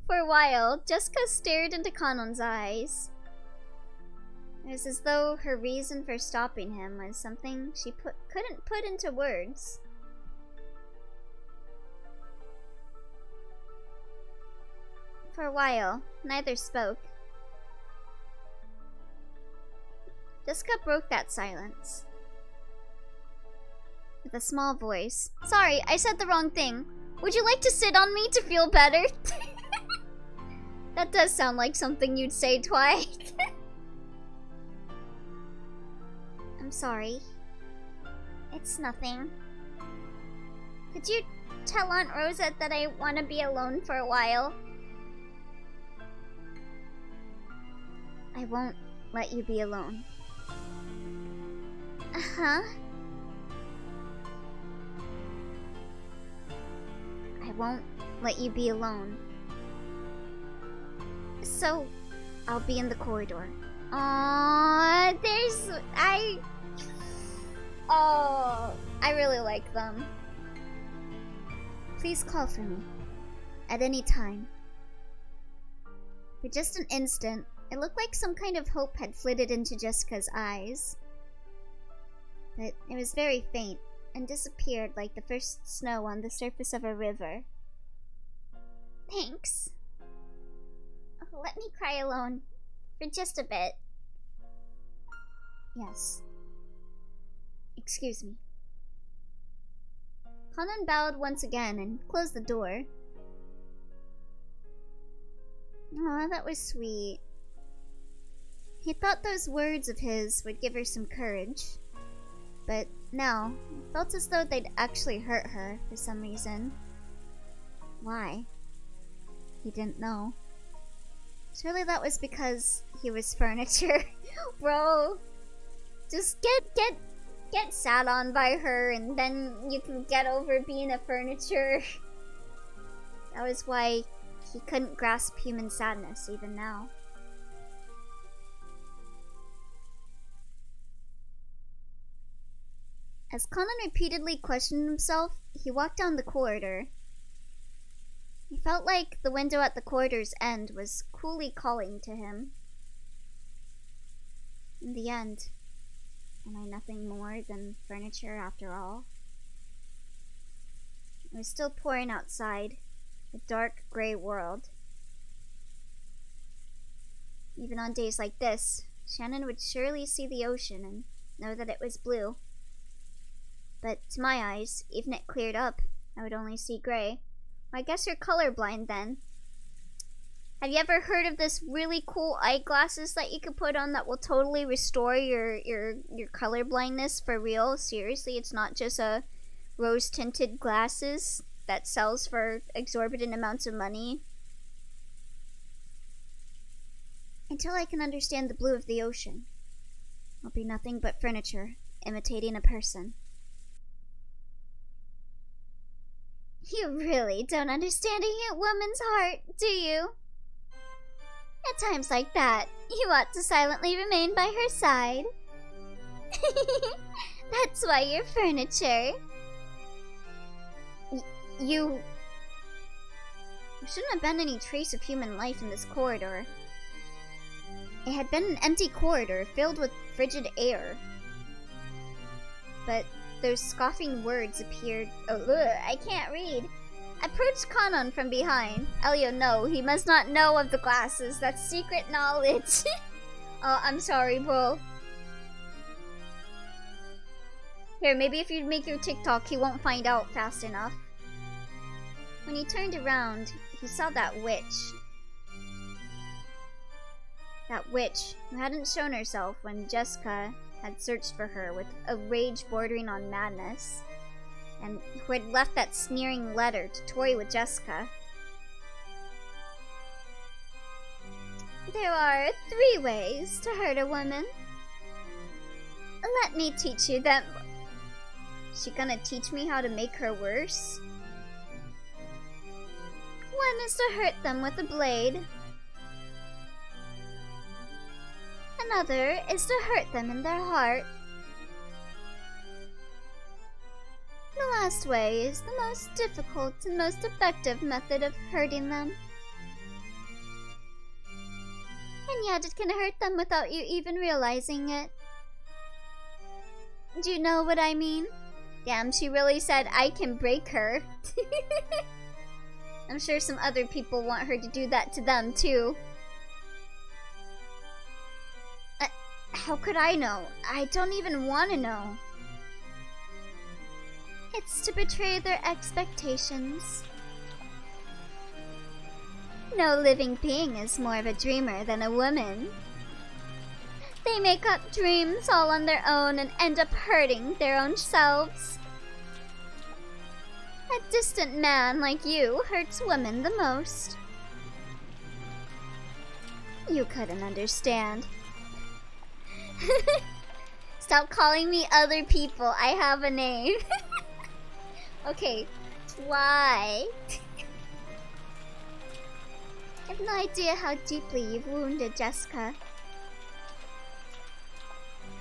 [SPEAKER 1] For a while, Jessica stared into Conan's eyes. It was as though her reason for stopping him was something she couldn't put into words. For a while, neither spoke. Jessica broke that silence. With a small voice. Sorry, I said the wrong thing. Would you like to sit on me to feel better? That does sound like something you'd say, Twilight. I'm sorry. It's nothing. Could you tell Aunt Rosette that I want to be alone for a while? I won't let you be alone. Uh-huh. I won't let you be alone. So, I'll be in the corridor. Aww, I really like them. Please call for me. At any time. For just an instant, it looked like some kind of hope had flitted into Jessica's eyes. But it was very faint, and disappeared like the first snow on the surface of a river. Thanks. Let me cry alone. For just a bit. Yes. Excuse me. Kanan bowed once again and closed the door. Aw, that was sweet. He thought those words of his would give her some courage. But now, it felt as though they'd actually hurt her for some reason. Why? He didn't know. Surely that was because he was furniture. Bro, just get sat on by her and then you can get over being a furniture. That was why he couldn't grasp human sadness even now. As Conan repeatedly questioned himself, he walked down the corridor. He felt like the window at the corridor's end was coolly calling to him. In the end, am I nothing more than furniture after all? It was still pouring outside, a dark, gray world. Even on days like this, Shannon would surely see the ocean and know that it was blue. But to my eyes, even it cleared up, I would only see gray. I guess you're colorblind then. Have you ever heard of this really cool eyeglasses that you can put on that will totally restore your color blindness for real? Seriously, it's not just a rose-tinted glasses that sells for exorbitant amounts of money. Until I can understand the blue of the ocean, I'll be nothing but furniture, imitating a person. You really don't understand a woman's heart, do you? At times like that, you ought to silently remain by her side. That's why you're furniture. You... There shouldn't have been any trace of human life in this corridor. It had been an empty corridor filled with frigid air. But those scoffing words appeared. Oh, ugh, I can't read. Approached Kanon from behind. Elio, no, he must not know of the glasses. That's secret knowledge. Oh, I'm sorry, bro. Here, maybe if you make your TikTok, he won't find out fast enough. When he turned around, he saw that witch. That witch who hadn't shown herself when Jessica had searched for her with a rage bordering on madness, and who had left that sneering letter to toy with Jessica. There are 3 ways to hurt a woman. Let me teach you them. She gonna teach me how to make her worse? One is to hurt them with a blade. Another is to hurt them in their heart. The last way is the most difficult and most effective method of hurting them. And yet it can hurt them without you even realizing it. Do you know what I mean? Damn, she really said I can break her. I'm sure some other people want her to do that to them too. How could I know? I don't even want to know. It's to betray their expectations. No living being is more of a dreamer than a woman. They make up dreams all on their own and end up hurting their own selves. A distant man like you hurts women the most. You couldn't understand. Stop calling me other people. I have a name. Okay, Twilight. I have no idea how deeply you've wounded Jessica.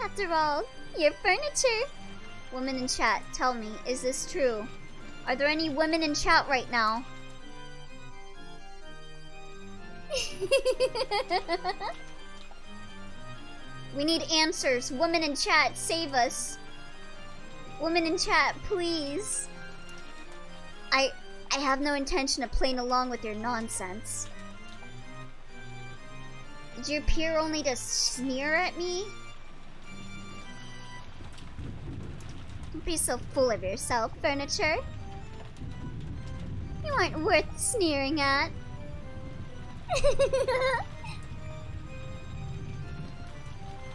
[SPEAKER 1] After all, you're furniture. Women in chat, tell me, is this true? Are there any women in chat right now? We need answers. Women in chat, save us. Women in chat, please. I have no intention of playing along with your nonsense. Did you appear only to sneer at me? Don't be so full of yourself, furniture. You aren't worth sneering at.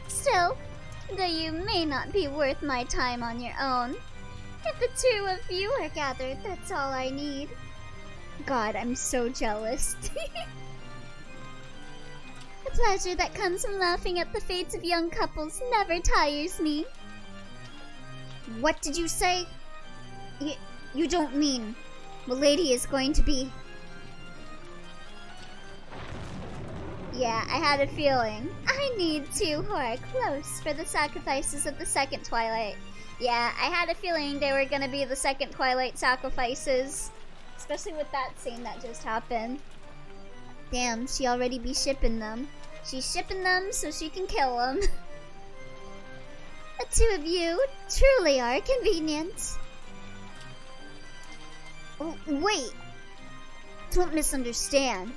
[SPEAKER 1] Still, though you may not be worth my time on your own, if the two of you are gathered, that's all I need. God, I'm so jealous. The pleasure that comes from laughing at the fates of young couples never tires me. What did you say? You don't mean Milady is going to be... Yeah, I had a feeling. I need two who are close for the sacrifices of the second Twilight. Yeah, I had a feeling they were gonna be the second Twilight sacrifices. Especially with that scene that just happened. Damn, she already be shipping them. She's shipping them so she can kill them. The two of you truly are convenient. Oh, wait. Don't misunderstand.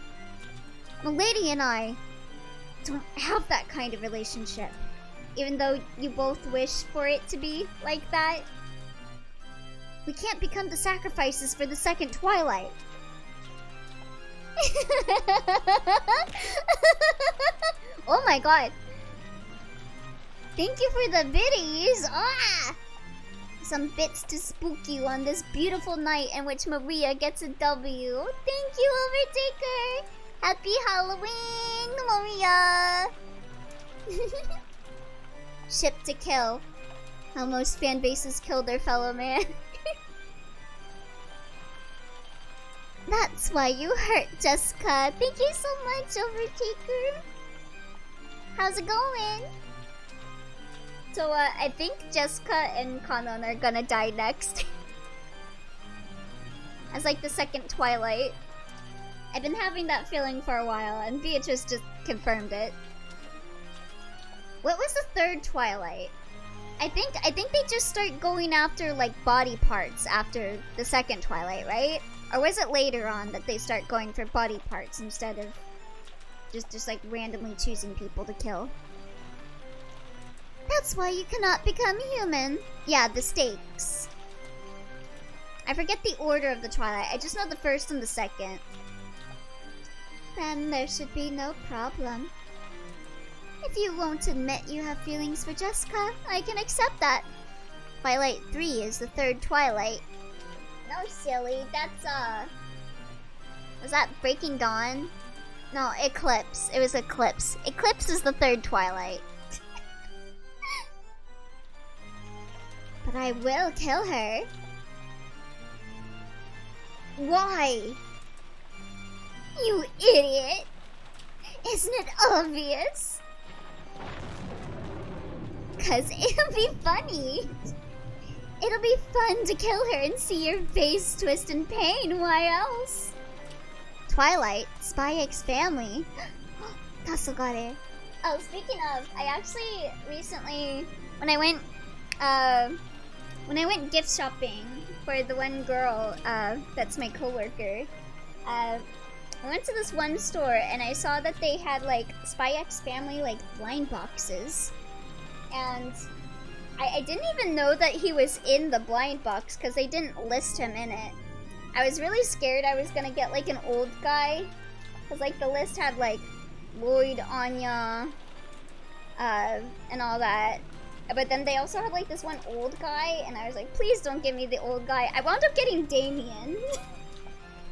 [SPEAKER 1] Milady and I don't have that kind of relationship. Even though you both wish for it to be like that. We can't become the sacrifices for the second Twilight. Oh my god. Thank you for the biddies. Ah! Some bits to spook you on this beautiful night in which Maria gets a W. Thank you, Overtaker. Happy Halloween, Maria. Ship to kill. How most fan bases kill their fellow man. That's why you hurt, Jessica. Thank you so much, Overtaker. How's it going? So, I think Jessica and Kanon are gonna die next. As like the second Twilight. I've been having that feeling for a while, and Beatrice just confirmed it. What was the third Twilight? I think they just start going after like body parts after the second Twilight, right? Or was it later on that they start going for body parts instead of just like randomly choosing people to kill? That's why you cannot become human. Yeah, the stakes. I forget the order of the Twilight. I just know the first and the second. Then there should be no problem. If you won't admit you have feelings for Jessica, I can accept that. Twilight 3 is the third Twilight. No, silly. That's, was that Breaking Dawn? No, Eclipse. It was Eclipse. Eclipse is the third Twilight. But I will kill her. Why? You idiot! Isn't it obvious? 'Cause it'll be funny. It'll be fun to kill her and see your face twist in pain. Why else? Twilight, Spy X Family. Tasogare. Oh, speaking of, I actually recently, when I went gift shopping for the one girl that's my coworker, I went to this one store and I saw that they had like Spy X Family like blind boxes, and I didn't even know that he was in the blind box because they didn't list him in it. I was really scared I was gonna get like an old guy, because like the list had like Lloyd, Anya, and all that. But then they also had like this one old guy, and I was like, please don't give me the old guy. I wound up getting Damien.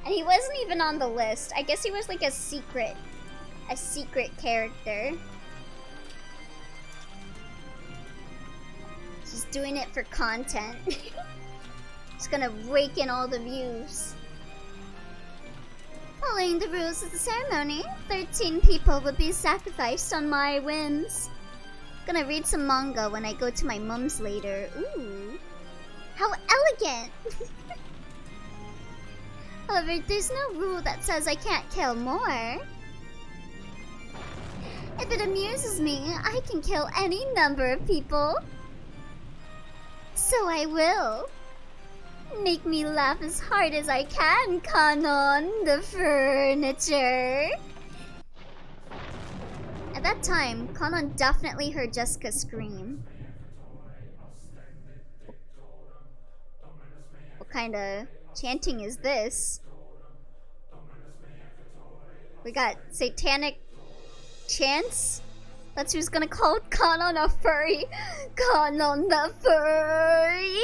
[SPEAKER 1] And he wasn't even on the list. I guess he was like a secret character. Just doing it for content. Just gonna rake in all the views. Following the rules of the ceremony, 13 people would be sacrificed on my whims. Gonna read some manga when I go to my mom's later. Ooh. How elegant! However, there's no rule that says I can't kill more. If it amuses me, I can kill any number of people. So I will. Make me laugh as hard as I can, Kanon, the furniture. At that time, Kanon definitely heard Jessica scream. What kind of chanting is this? We got satanic chants? That's who's gonna call Kanon a furry. Kanon the furry!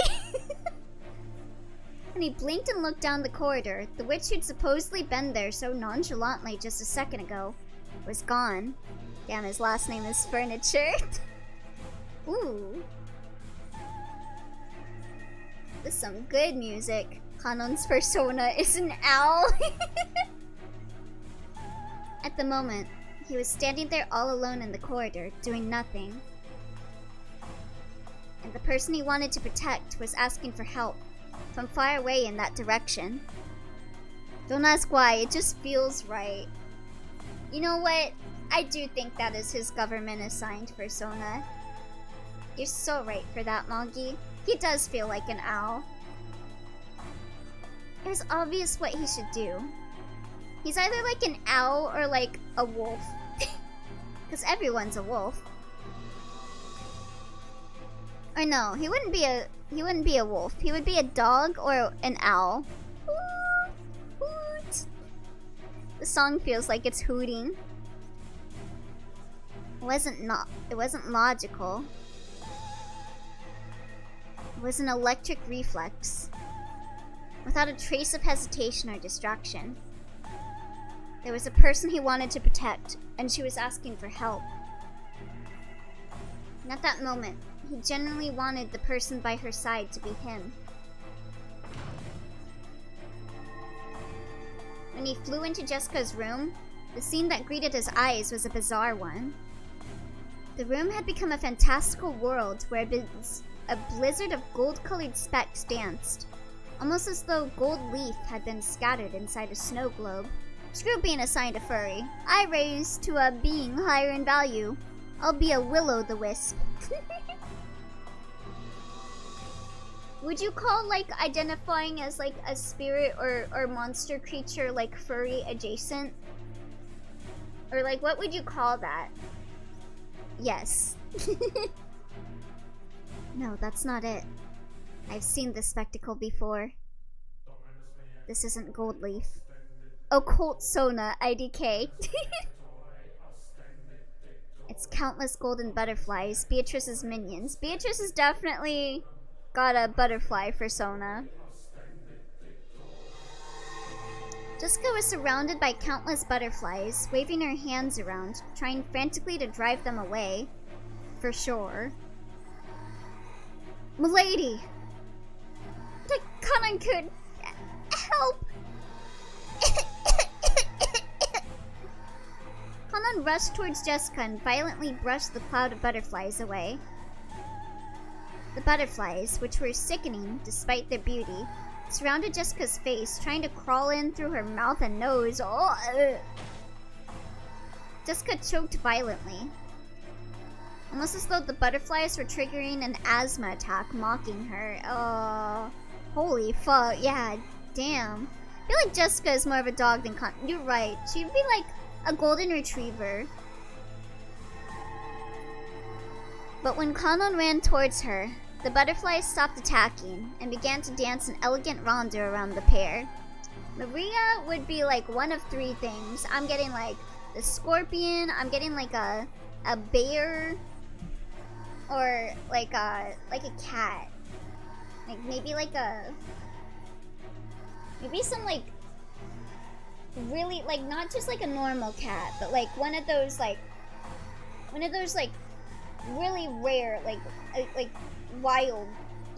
[SPEAKER 1] And he blinked and looked down the corridor. The witch who'd supposedly been there so nonchalantly just a second ago was gone. Damn, his last name is Furniture. Ooh. This is some good music. Kanon's persona is an owl. At the moment, he was standing there all alone in the corridor, doing nothing. And the person he wanted to protect was asking for help, from far away in that direction. Don't ask why, it just feels right. You know what? I do think that is his government-assigned persona. You're so right for that, Moggy. He does feel like an owl. It was obvious what he should do. He's either like an owl or like a wolf. Because everyone's a wolf. Or no, he wouldn't be a wolf. He would be a dog or an owl. Hoot, hoot. The song feels like it's hooting. It wasn't logical. It was an electric reflex. Without a trace of hesitation or distraction. There was a person he wanted to protect, and she was asking for help. And at that moment, he genuinely wanted the person by her side to be him. When he flew into Jessica's room, the scene that greeted his eyes was a bizarre one. The room had become a fantastical world where a blizzard of gold-colored specks danced, almost as though gold leaf had been scattered inside a snow globe. Screw being assigned a furry. I raise to a being higher in value. I'll be a will-o'-the-wisp. Would you call, like, identifying as, like, a spirit or monster creature, like, furry adjacent? Or, like, what would you call that? Yes. No, that's not it. I've seen this spectacle before. This isn't gold leaf. Occult Sona, IDK. It's countless golden butterflies, Beatrice's minions. Beatrice has definitely got a butterfly persona. Jessica was surrounded by countless butterflies, waving her hands around, trying frantically to drive them away. For sure. Milady! Kanon could help! Kanon rushed towards Jessica and violently brushed the cloud of butterflies away. The butterflies, which were sickening despite their beauty, surrounded Jessica's face, trying to crawl in through her mouth and nose. Oh, Jessica choked violently, almost as though the butterflies were triggering an asthma attack, mocking her. Oh, holy fuck, yeah, damn. I feel like Jessica is more of a dog than Kanon. You're right, she'd be like a golden retriever. But when Kanon ran towards her, the butterflies stopped attacking and began to dance an elegant rondo around the pair. Maria would be like one of three things. I'm getting like the scorpion, I'm getting like a bear, or like a cat. Like maybe some like really like not just like a normal cat, but like one of those like really rare like wild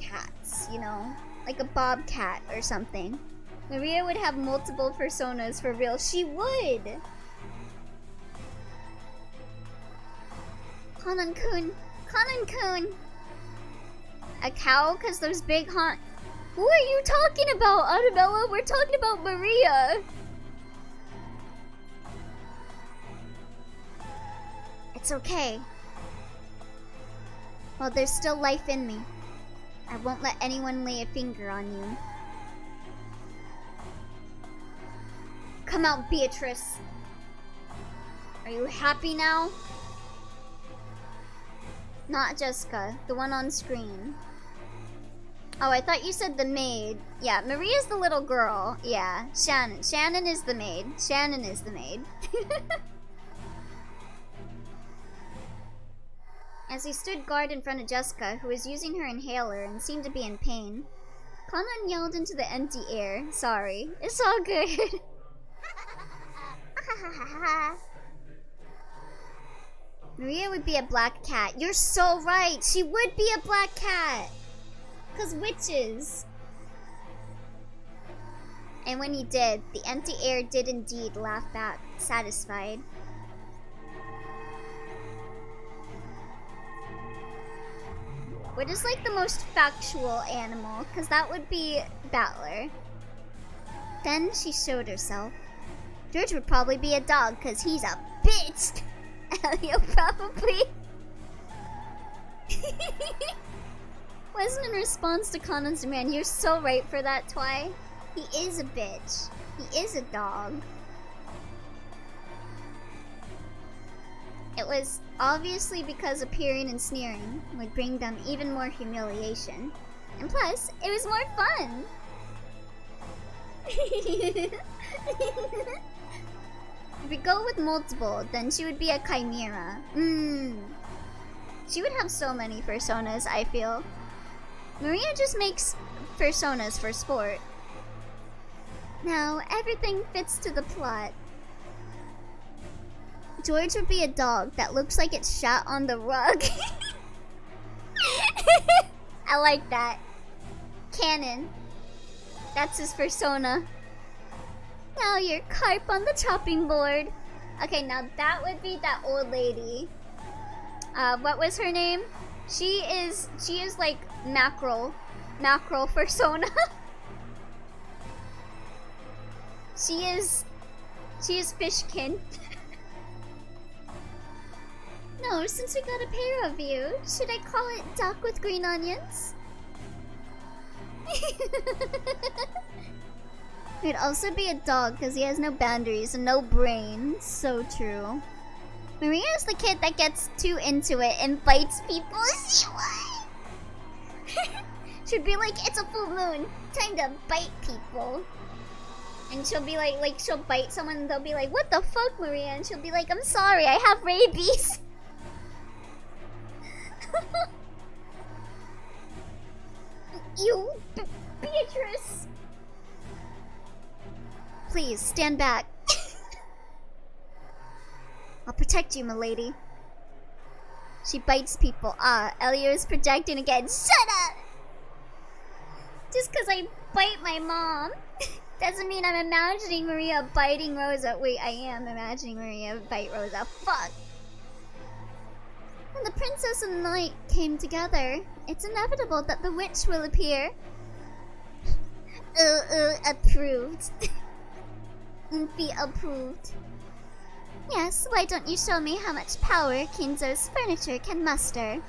[SPEAKER 1] cats, you know, like a bobcat or something. Maria would have multiple personas for real. She would. Kanon-kun. A cow? Cause those big Who are you talking about, Annabella? We're talking about Maria. It's okay. While there's still life in me, I won't let anyone lay a finger on you. Come out, Beatrice. Are you happy now? Not Jessica, the one on screen. Oh, I thought you said the maid. Yeah, Maria's the little girl. Yeah, Shannon. Shannon is the maid. Shannon is the maid. As he stood guard in front of Jessica, who was using her inhaler and seemed to be in pain, Conan yelled into the empty air. Sorry. It's all good. Maria would be a black cat. You're so right. She would be a black cat. 'Cause witches. And when he did, the empty air did indeed laugh back, satisfied. What is like the most factual animal? 'Cause that would be Battler. Then she showed herself. George would probably be a dog, 'cause he's a bitch. Elio probably wasn't in response to Conan's demand. You're so right for that, Twy. He is a bitch. He is a dog. It was obviously because appearing and sneering would bring them even more humiliation. And plus, it was more fun. If we go with multiple, then she would be a chimera. She would have so many personas, I feel. Maria just makes personas for sport. Now, everything fits to the plot. George would be a dog that looks like it's shot on the rug. I like that. Canon. That's his persona. Now you're carp on the chopping board. Okay, now that would be that old lady. What was her name? She is like mackerel persona. She is fishkin. No, since we got a pair of you, should I call it duck with green onions? He'd also be a dog because he has no boundaries and no brain. So true. Maria's the kid that gets too into it and bites people. She'd be like, it's a full moon, time to bite people. And she'll be like she'll bite someone and they'll be like, what the fuck, Maria? And she'll be like, I'm sorry, I have rabies. You, Beatrice. Please, stand back. I'll protect you, milady. She bites people. Elio is projecting again. Shut up! Just because I bite my mom doesn't mean I'm imagining Maria biting Rosa. Wait, I am imagining Maria bite Rosa. Fuck. When the princess and the knight came together, it's inevitable that the witch will appear. Approved. Be approved. Yes, why don't you show me how much power Kinzo's furniture can muster?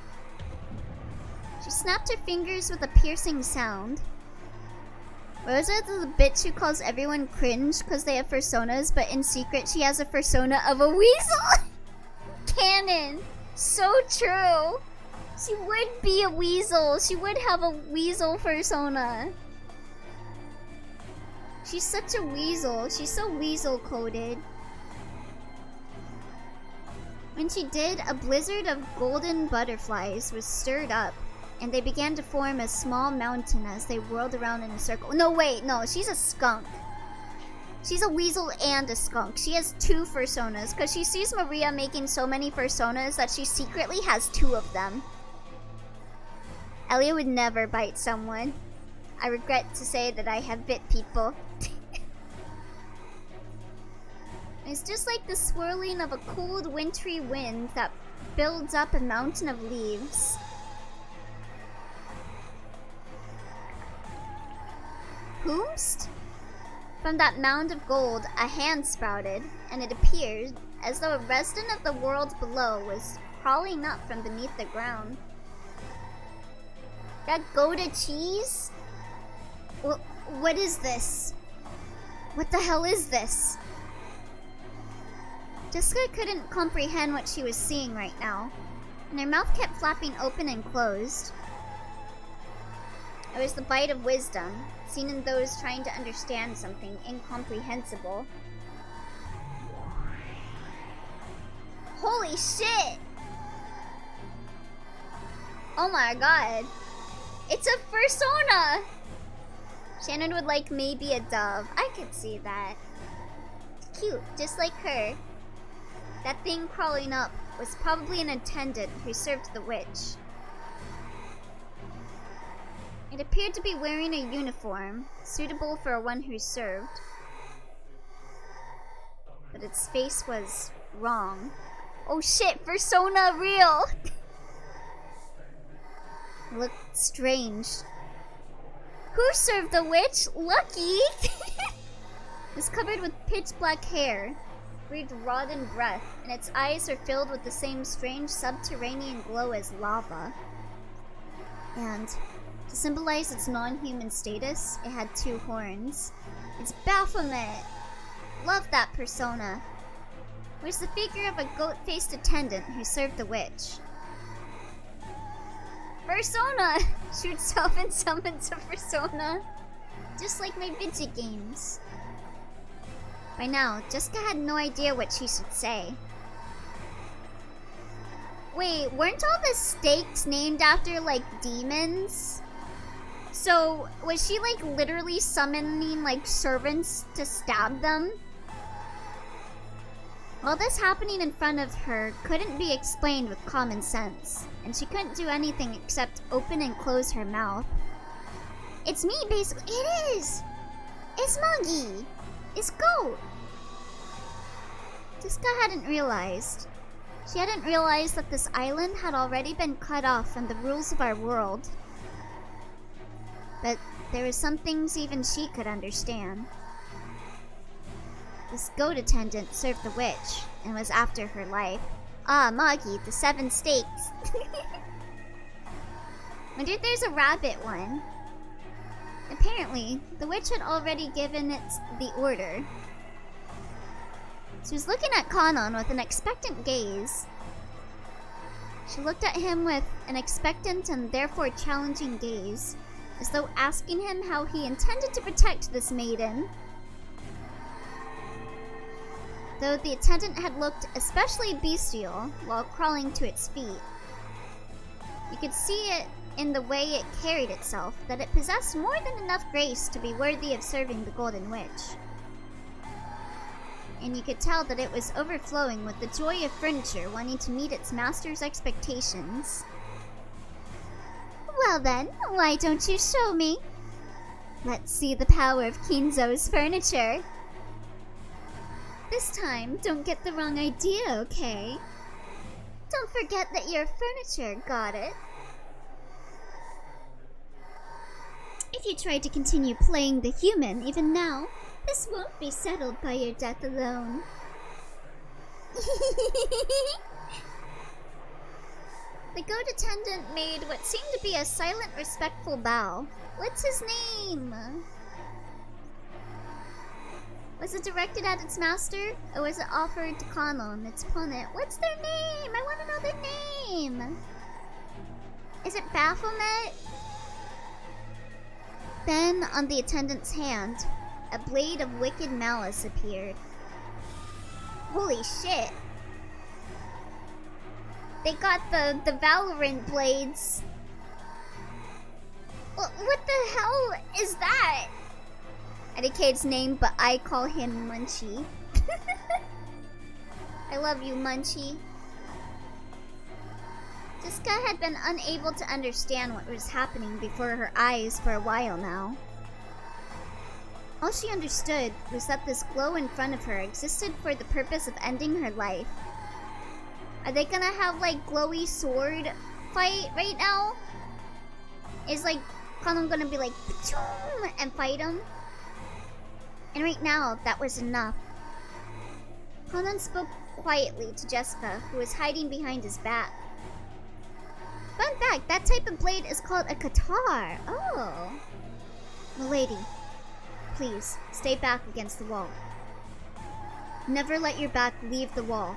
[SPEAKER 1] She snapped her fingers with a piercing sound. Rosa is the bitch who calls everyone cringe because they have personas, but in secret she has a persona of a weasel. Canon. So true. She would be a weasel. She would have a weasel persona. She's such a weasel. She's so weasel coded. When she did, a blizzard of golden butterflies was stirred up, and they began to form a small mountain as they whirled around in a circle. No, wait, no, she's a skunk. She's a weasel and a skunk. She has two personas, because she sees Maria making so many personas that she secretly has two of them. Elio would never bite someone. I regret to say that I have bit people. It's just like the swirling of a cold, wintry wind that builds up a mountain of leaves. Whomst? From that mound of gold, a hand sprouted, and it appeared as though a resident of the world below was crawling up from beneath the ground. That Gouda cheese? What is this? What the hell is this? Jessica couldn't comprehend what she was seeing right now. and her mouth kept flapping open and closed. It was the bite of wisdom, seen in those trying to understand something incomprehensible. Holy shit! Oh my god. It's a fursona! Shannon would like maybe a dove. I could see that. Cute, just like her. That thing crawling up was probably an attendant who served the witch. It appeared to be wearing a uniform, suitable for one who served. But its face was wrong. Oh shit, fursona real! It looked strange. Who served the witch? Lucky! It was covered with pitch black hair, breathed rotten breath, and its eyes are filled with the same strange subterranean glow as lava. And to symbolize its non-human status, it had 2 horns. It's Baphomet! Love that persona. It was the figure of a goat-faced attendant who served the witch. Persona! Shoots self and summons a persona. Just like my Vidget games. By now, Jessica had no idea what she should say. Wait, weren't all the stakes named after, like, demons? So, was she, like, literally summoning, like, servants to stab them? All this happening in front of her couldn't be explained with common sense, and she couldn't do anything except open and close her mouth. It's me, basically. It is! It's Muggy! It's Goat! Jessica hadn't realized. She hadn't realized that this island had already been cut off from the rules of our world. But there were some things even she could understand. This goat attendant served the witch and was after her life. Ah, Moggy, the 7 stakes. Wonder if there's a rabbit one. Apparently, the witch had already given it the order. She was looking at Kanon with an expectant gaze. She looked at him with an expectant and therefore challenging gaze, as though asking him how he intended to protect this maiden. Though the attendant had looked especially bestial while crawling to its feet. You could see it in the way it carried itself that it possessed more than enough grace to be worthy of serving the Golden Witch. And you could tell that it was overflowing with the joy of furniture wanting to meet its master's expectations. Well then, why don't you show me? Let's see the power of Kinzo's furniture. This time, don't get the wrong idea, okay? Don't forget that you're furniture, got it? If you try to continue playing the human even now, this won't be settled by your death alone. The goat attendant made what seemed to be a silent, respectful bow. What's his name? Was it directed at its master, or was it offered to Kanon, its opponent? What's their name? I want to know their name! Is it Baphomet? Then, on the attendant's hand, a blade of wicked malice appeared. Holy shit! They got the Valorant blades. What the hell is that? Etiquette's name, but I call him Munchie. I love you, Munchie. Jessica had been unable to understand what was happening before her eyes for a while now. All she understood was that this glow in front of her existed for the purpose of ending her life. Are they gonna have, like, glowy sword fight right now? Is, like, Kanon gonna be like, and fight him? And right now, that was enough. Kanon spoke quietly to Jessica, who was hiding behind his back. Fun fact, that type of blade is called a katar. Oh. Milady, please, stay back against the wall. Never let your back leave the wall.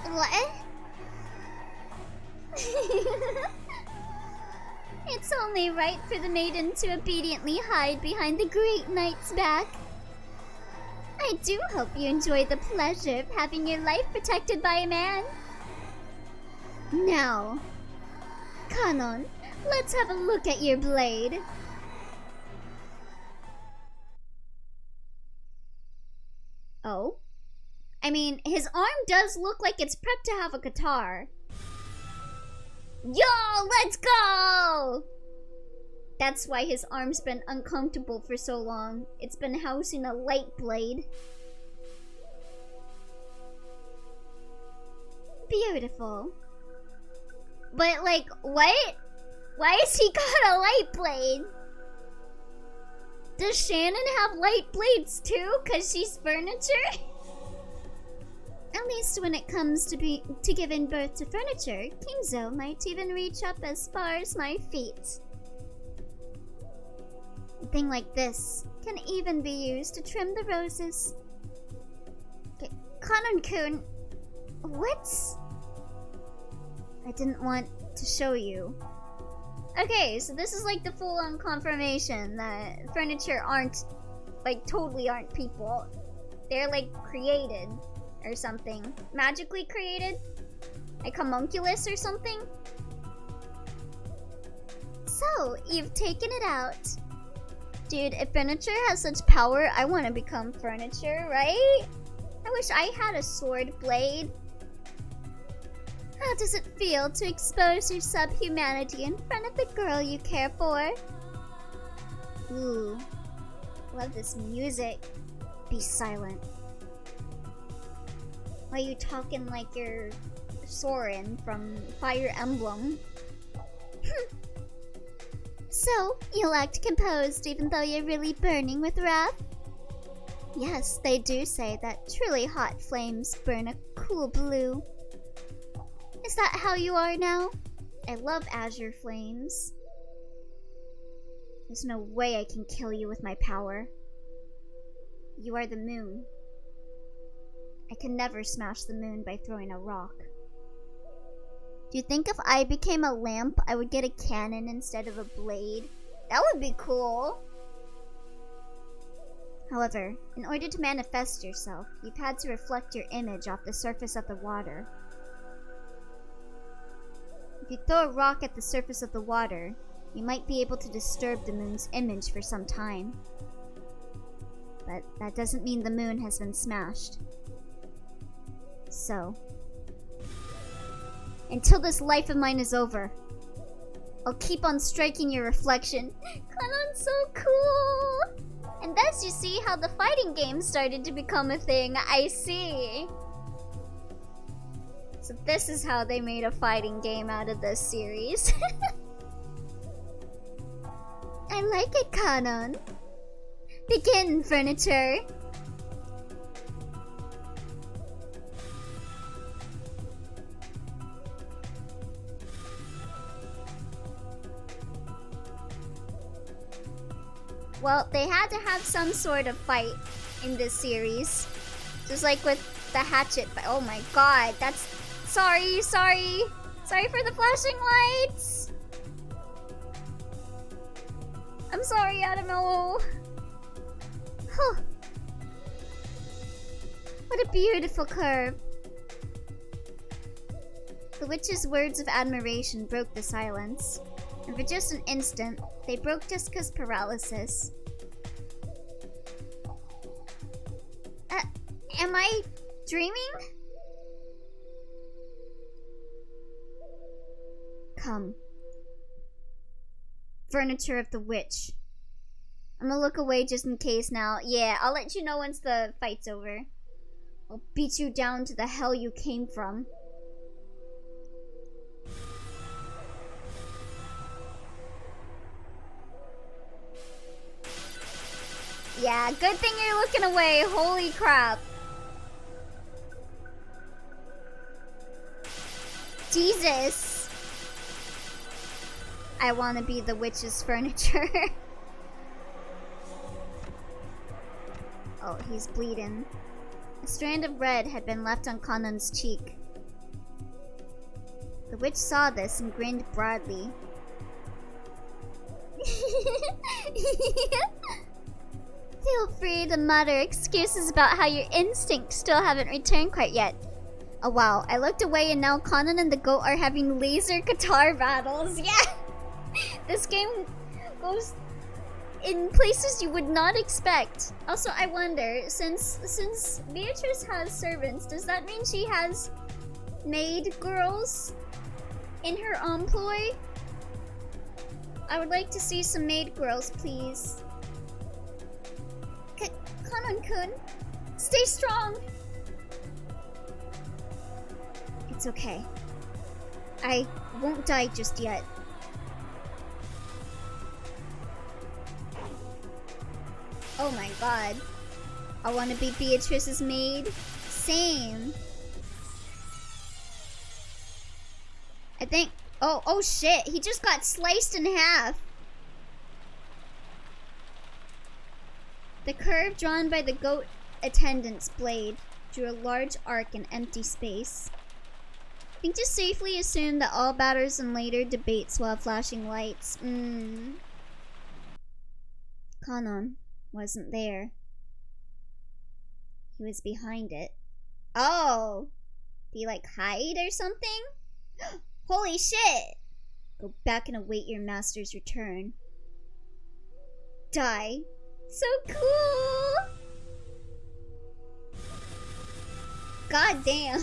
[SPEAKER 1] What? It's only right for the maiden to obediently hide behind the great knight's back. I do hope you enjoy the pleasure of having your life protected by a man. Now, Kanon, let's have a look at your blade. Oh? I mean, his arm does look like it's prepped to have a guitar. Yo, let's go! That's why his arm's been uncomfortable for so long. It's been housing a light blade. Beautiful. But, like, what? Why has he got a light blade? Does Shannon have light blades too? 'Cause she's furniture? At least when it comes to giving birth to furniture, Kingzo might even reach up as far as my feet. A thing like this can even be used to trim the roses. Okay, Kanon-kun, what? I didn't want to show you. Okay, so this is like the full-on confirmation that furniture aren't, like, totally aren't people. They're, like, created. Or something. Magically created? Like homunculus or something? So, you've taken it out. Dude, if furniture has such power, I want to become furniture, right? I wish I had a sword blade. How does it feel to expose your subhumanity in front of the girl you care for? Ooh. Love this music. Be silent. Why are you talking like you're Soren from Fire Emblem? So, you'll act composed even though you're really burning with wrath? Yes, they do say that truly hot flames burn a cool blue. Is that how you are now? I love azure flames. There's no way I can kill you with my power. You are the moon. I can never smash the moon by throwing a rock. Do you think if I became a lamp, I would get a cannon instead of a blade? That would be cool. However, in order to manifest yourself, you've had to reflect your image off the surface of the water. If you throw a rock at the surface of the water, you might be able to disturb the moon's image for some time. But that doesn't mean the moon has been smashed. So, until this life of mine is over, I'll keep on striking your reflection. Kanon's so cool! And thus you see how the fighting game started to become a thing. I see. So this is how they made a fighting game out of this series. I like it, Kanon. Begin, furniture. Well, they had to have some sort of fight in this series. Just like with the hatchet. Oh my god, that's... Sorry. Sorry for the flashing lights. I'm sorry, Adamo. Huh. What a beautiful curve. The witch's words of admiration broke the silence. And for just an instant, they broke Jessica's paralysis. Am I dreaming? Come. Furniture of the witch. I'm gonna look away just in case now. Yeah, I'll let you know once the fight's over. I'll beat you down to the hell you came from. Yeah, good thing you're looking away. Holy crap. Jesus. I want to be the witch's furniture. Oh, he's bleeding. A strand of red had been left on Kanon's cheek. The The witch saw this and grinned broadly. Feel free to mutter excuses about how your instincts still haven't returned quite yet. Oh wow, I looked away and now Conan and the goat are having laser guitar battles. Yeah! This game goes in places you would not expect. Also, I wonder, since Beatrice has servants, does that mean she has maid girls in her employ? I would like to see some maid girls, please. Kanon-kun, stay strong! It's okay. I won't die just yet. Oh my god. I want to be Beatrice's maid. Same. I think... Oh shit. He just got sliced in half. The curve drawn by the goat attendant's blade drew a large arc in empty space. I think to safely assume that all batters and later debates will have flashing lights. Kanon wasn't there. He was behind it. Oh! Did he like hide or something? Holy shit! Go back and await your master's return. Die. So cool! God damn.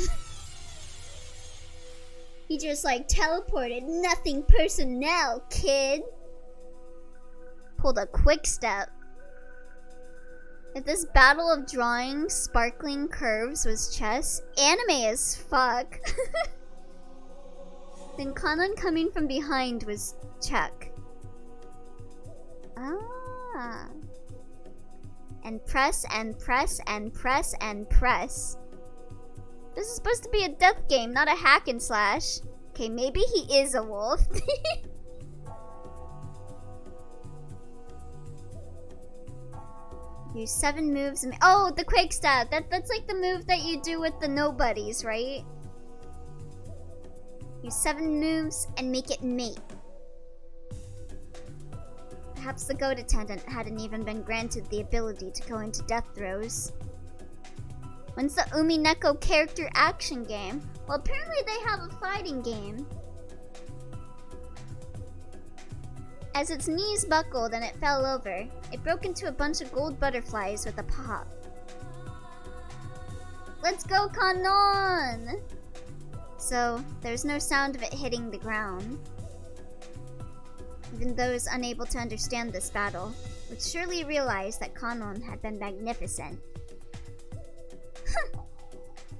[SPEAKER 1] He just like teleported. Nothing personnel, kid. Pulled a quick step. If this battle of drawing sparkling curves was chess, anime as fuck. Then Kanon coming from behind was check. Ah. And press and press and press and press. This is supposed to be a death game, not a hack and slash. Okay, maybe he is a wolf. Use 7 moves and... Oh, the quick step! That's like the move that you do with the nobodies, right? Use 7 moves and make it mate. Perhaps the goat attendant hadn't even been granted the ability to go into death throes. When's the Umineko character action game? Well, apparently they have a fighting game. As its knees buckled and it fell over, it broke into a bunch of gold butterflies with a pop. Let's go, Kanon! So, there's no sound of it hitting the ground. Even those unable to understand this battle would surely realize that Kanon had been magnificent.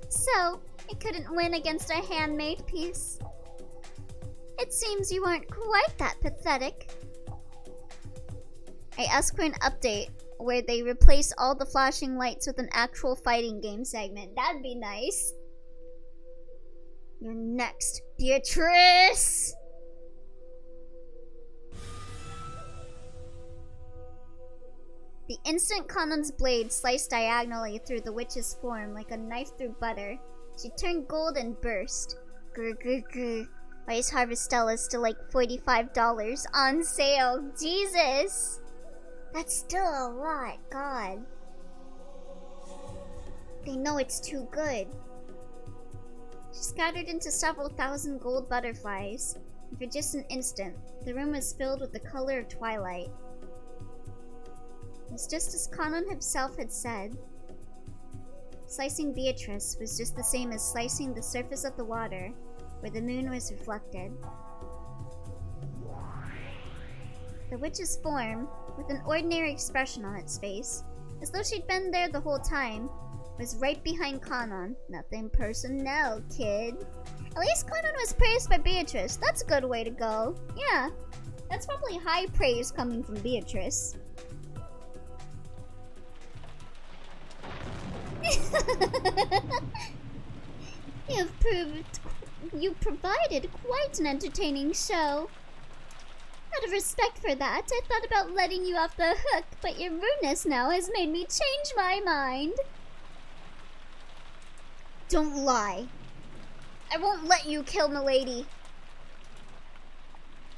[SPEAKER 1] So, it couldn't win against a handmade piece. It seems you aren't quite that pathetic. I asked for an update where they replace all the flashing lights with an actual fighting game segment. That'd be nice. You're next, Beatrice! The instant Kanon's blade sliced diagonally through the witch's form like a knife through butter, she turned gold and burst. Grr grr grr. Why is Harvestella still like $45 on sale? Jesus! That's still a lot, God. They know it's too good. She scattered into several thousand gold butterflies, and for just an instant, the room was filled with the color of twilight. It was just as Kanon himself had said. Slicing Beatrice was just the same as slicing the surface of the water, where the moon was reflected. The witch's form, with an ordinary expression on its face, as though she'd been there the whole time, was right behind Kanon. Nothing personnel, kid. At least Kanon was praised by Beatrice. That's a good way to go. Yeah, that's probably high praise coming from Beatrice. You've provided quite an entertaining show. Out of respect for that, I thought about letting you off the hook, but your rudeness now has made me change my mind. Don't lie. I won't let you kill Milady.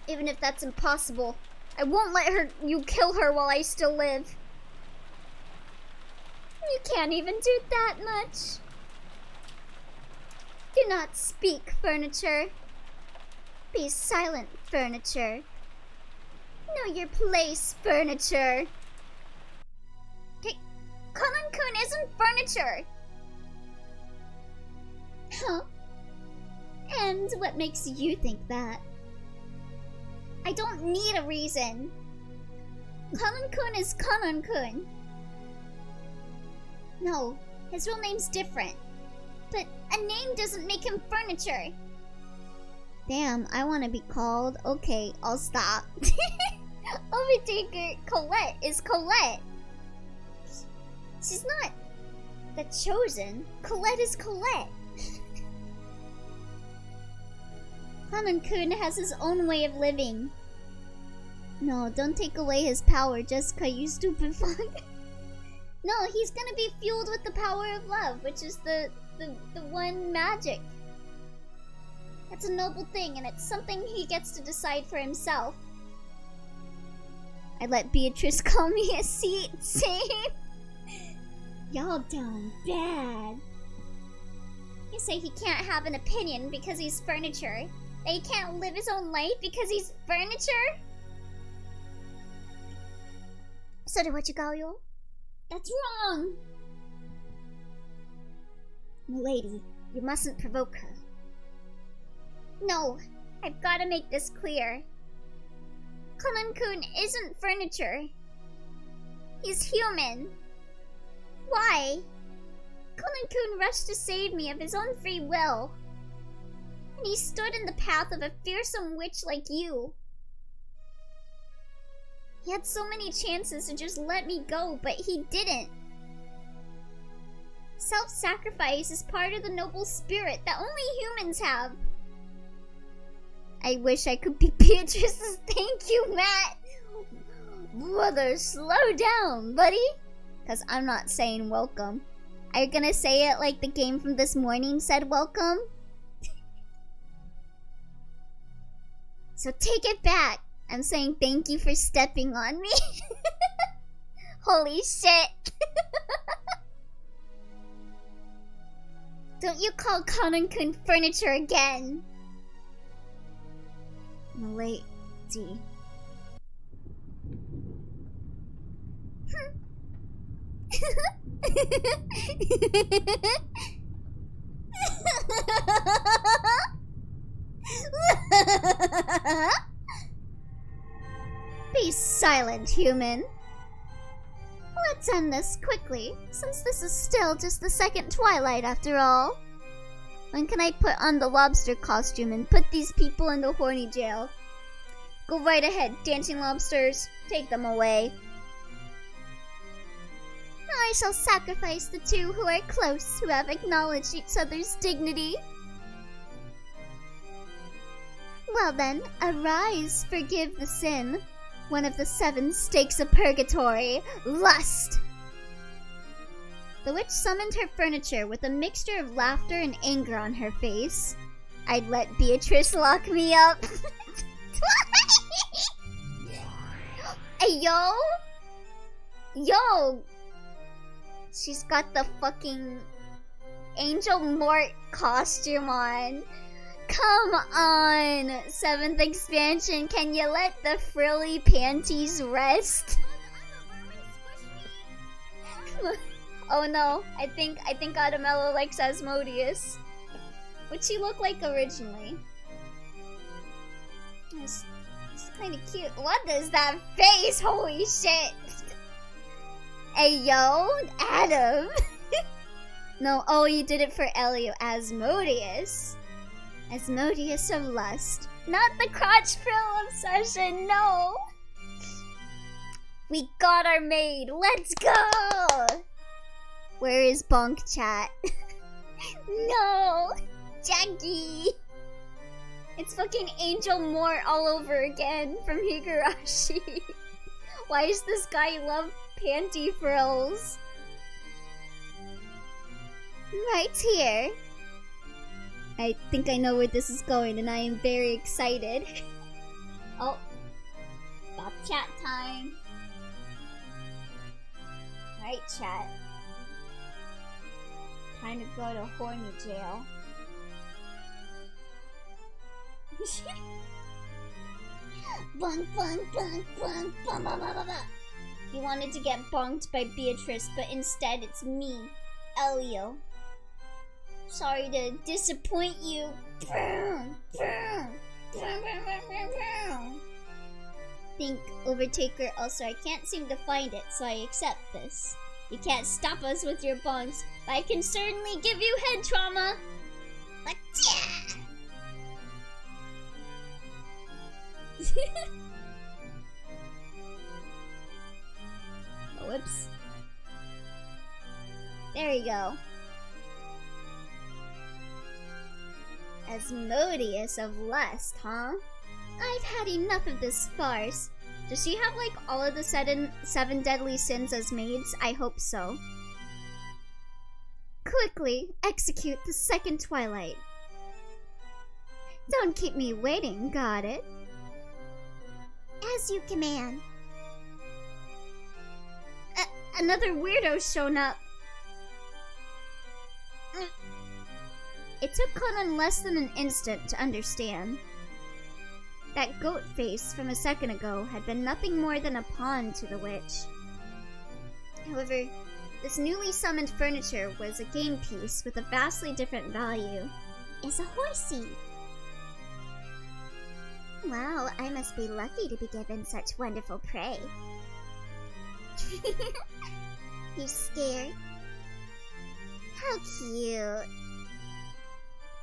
[SPEAKER 1] Even if that's impossible, I won't let you kill her while I still live. You can't even do that much. Do not speak, furniture. Be silent, furniture. Know your place, furniture. Kanan-kun isn't furniture! Huh? And what makes you think that? I don't need a reason. Kanan-kun is Kanan-kun. No, his real name's different. But a name doesn't make him furniture. Damn, I want to be called. Okay, I'll stop. Overtaker Colette is Colette. She's not the chosen. Colette is Colette. Kanan-kun has his own way of living. No, don't take away his power just 'cause you stupid fuck. No, he's gonna be fueled with the power of love, which is the one magic. That's a noble thing, and it's something he gets to decide for himself. I let Beatrice call me a seat. Same. Y'all down bad. You say he can't have an opinion because he's furniture. That he can't live his own life because he's furniture? So do what you call you? That's wrong! Milady, you mustn't provoke her. No, I've gotta make this clear. Kanan-kun isn't furniture. He's human. Why? Kanan-kun rushed to save me of his own free will. And he stood in the path of a fearsome witch like you. He had so many chances to just let me go, but he didn't. Self-sacrifice is part of the noble spirit that only humans have. I wish I could be Beatrice's thank you, Matt. Brother, slow down, buddy. Because I'm not saying welcome. Are you gonna say it like the game from this morning said welcome? So take it back. I'm saying thank you for stepping on me. Holy shit. Don't you call Kanan-kun furniture again. Milady. Be silent, human. Let's end this quickly, since this is still just the second Twilight after all. When can I put on the lobster costume and put these people in the horny jail? Go right ahead, dancing lobsters. Take them away. I shall sacrifice the two who are close, who have acknowledged each other's dignity. Well then, arise, forgive the sin. One of the 7 stakes of purgatory, lust. The witch summoned her furniture with a mixture of laughter and anger on her face. I'd let Beatrice lock me up. Hey, yo! Yo! She's got the fucking Angel Mort costume on. Come on, 7th expansion, can you let the frilly panties rest? Oh no, I think Autumnella likes Asmodeus. What'd she look like originally? It's kinda cute. What is that face? Holy shit! Hey yo, Adam! No, oh, you did it for Elio. Asmodeus. Asmodeus of lust. Not the crotch frill obsession, no! We got our maid, let's go! Where is Bonk Chat? No! Jackie! It's fucking Angel Mort all over again from Higurashi. Why does this guy love panty frills? Right here. I think I know where this is going and I am very excited. Oh, stop chat time. Right, chat. Time to go to horny jail. Bonk, bonk, bonk, bonk, bonk, bonk, bonk, bonk. You wanted to get bonked by Beatrice, but instead it's me, Elio. Sorry to disappoint you. Think Overtaker. Also, I can't seem to find it, so I accept this. You can't stop us with your bonks, but I can certainly give you head trauma. But yeah. Whoops. There you go. Asmodeus of Lust, huh? I've had enough of this farce. Does she have like all of the seven deadly sins as maids? I hope so. Quickly execute the second Twilight. Don't keep me waiting, got it? As you command. Another weirdo's shown up. It took Conan less than an instant to understand. That goat face from a second ago had been nothing more than a pawn to the witch. However, this newly summoned furniture was a game piece with a vastly different value. It's a horsey. Wow, I must be lucky to be given such wonderful prey. You scared? How cute.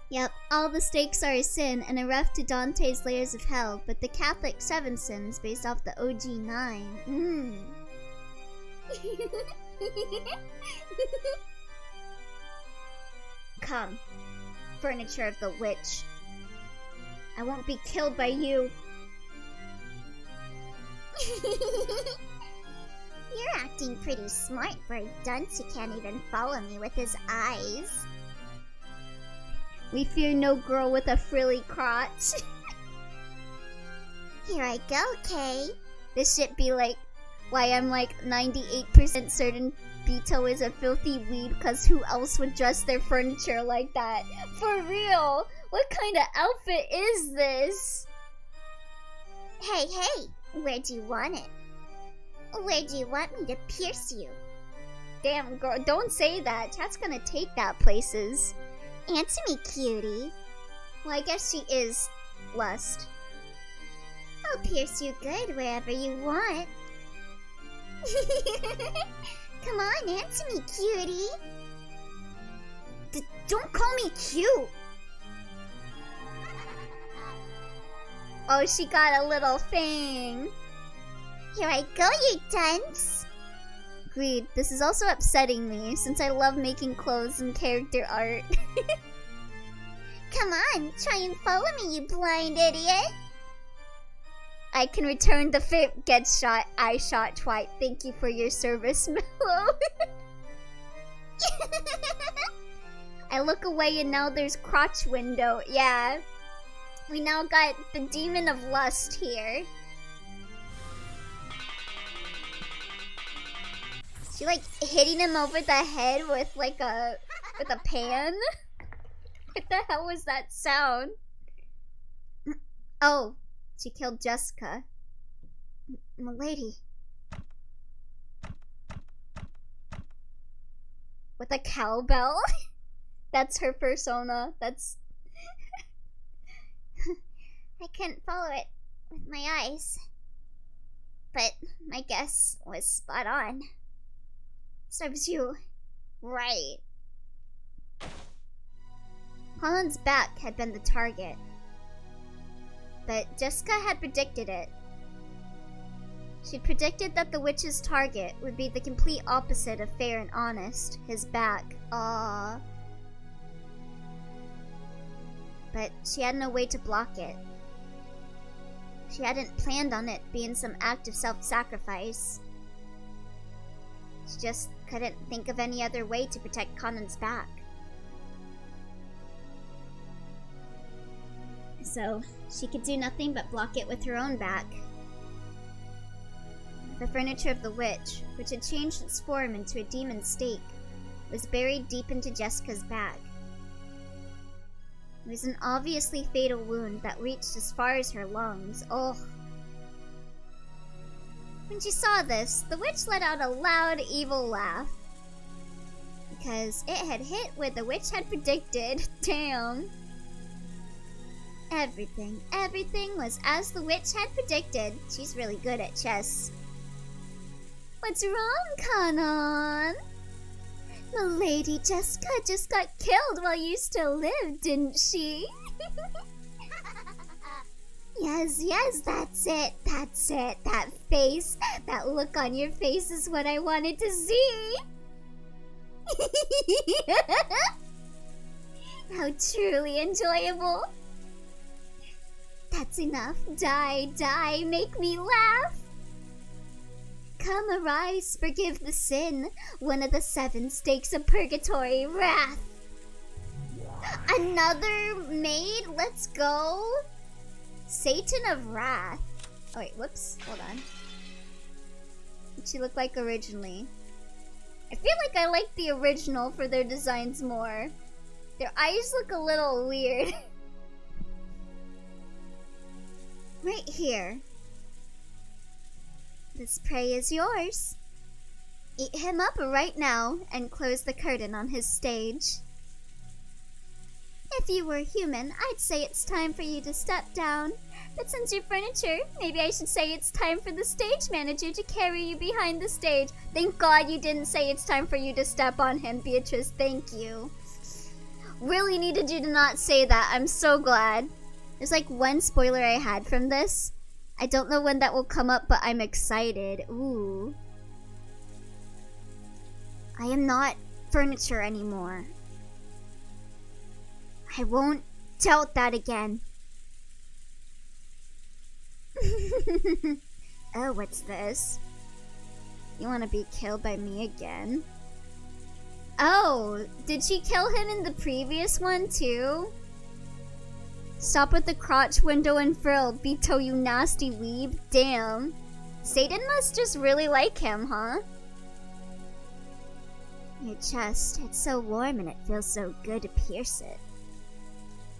[SPEAKER 1] Yep, all the stakes are a sin and a ref to Dante's Layers of Hell, but the Catholic 7 sins based off the OG 9. Come, furniture of the witch. I won't be killed by you. You're acting pretty smart for a dunce who can't even follow me with his eyes. We fear no girl with a frilly crotch. Here I go, Kay. This should be like why I'm like 98% certain Beto is a filthy weed, cause who else would dress their furniture like that? For real! What kind of outfit is this? Hey, where do you want it? Where do you want me to pierce you? Damn, girl, don't say that. Chat's gonna take that places. Answer me, cutie. Well, I guess she is Lust. I'll pierce you good wherever you want. Come on, answer me, cutie. Don't call me cute. Oh, she got a little thing. Here I go, you dunce. Agreed. This is also upsetting me, since I love making clothes and character art. Come on, try and follow me, you blind idiot. I can return the get shot, I shot Twilight. Thank you for your service, Mellow. I look away and now there's crotch window. Yeah. We now got the demon of lust here. She like hitting him over the head with like a pan? What the hell was that sound? Oh, she killed Jessica. Milady. With a cowbell? That's her persona. That's... I couldn't follow it with my eyes. But my guess was spot on. Serves you right. Colin's back had been the target. But Jessica had predicted it. She predicted that the witch's target would be the complete opposite of fair and honest, his back. Aww. But she had no way to block it. She hadn't planned on it being some act of self-sacrifice. She just couldn't think of any other way to protect Conan's back. so she could do nothing but block it with her own back. The furniture of the witch, which had changed its form into a demon stake, was buried deep into Jessica's back. It was an obviously fatal wound that reached as far as her lungs. Oh. When she saw this, the witch let out a loud, evil laugh. Because it had hit what the witch had predicted. Damn. Everything was as the witch had predicted. She's really good at chess. What's wrong, Kanon? Milady Jessica just got killed while you still lived, didn't she? Yes, that's it. That face, that look on your face is what I wanted to see. How truly enjoyable. That's enough. Die, make me laugh. Come, arise, forgive the sin, one of the 7 stakes of purgatory, wrath. Another maid? Let's go. Satan of Wrath. Oh wait, whoops, hold on. What'd she look like originally? I feel like I like the original for their designs more. Their eyes look a little weird. Right here. This prey is yours. Eat him up right now and close the curtain on his stage. If you were human, I'd say it's time for you to step down. But since you're furniture, maybe I should say it's time for the stage manager to carry you behind the stage. Thank God you didn't say it's time for you to step on him, Beatrice. Thank you. Really needed you to not say that. I'm so glad. There's like one spoiler I had from this. I don't know when that will come up, but I'm excited. Ooh. I am not furniture anymore. I won't doubt that again. Oh, what's this? You want to be killed by me again? Oh, did she kill him in the previous one too? Stop with the crotch, window, and frill, Beto, you nasty weeb. Damn. Satan must just really like him, huh? Your chest, it's so warm and it feels so good to pierce it.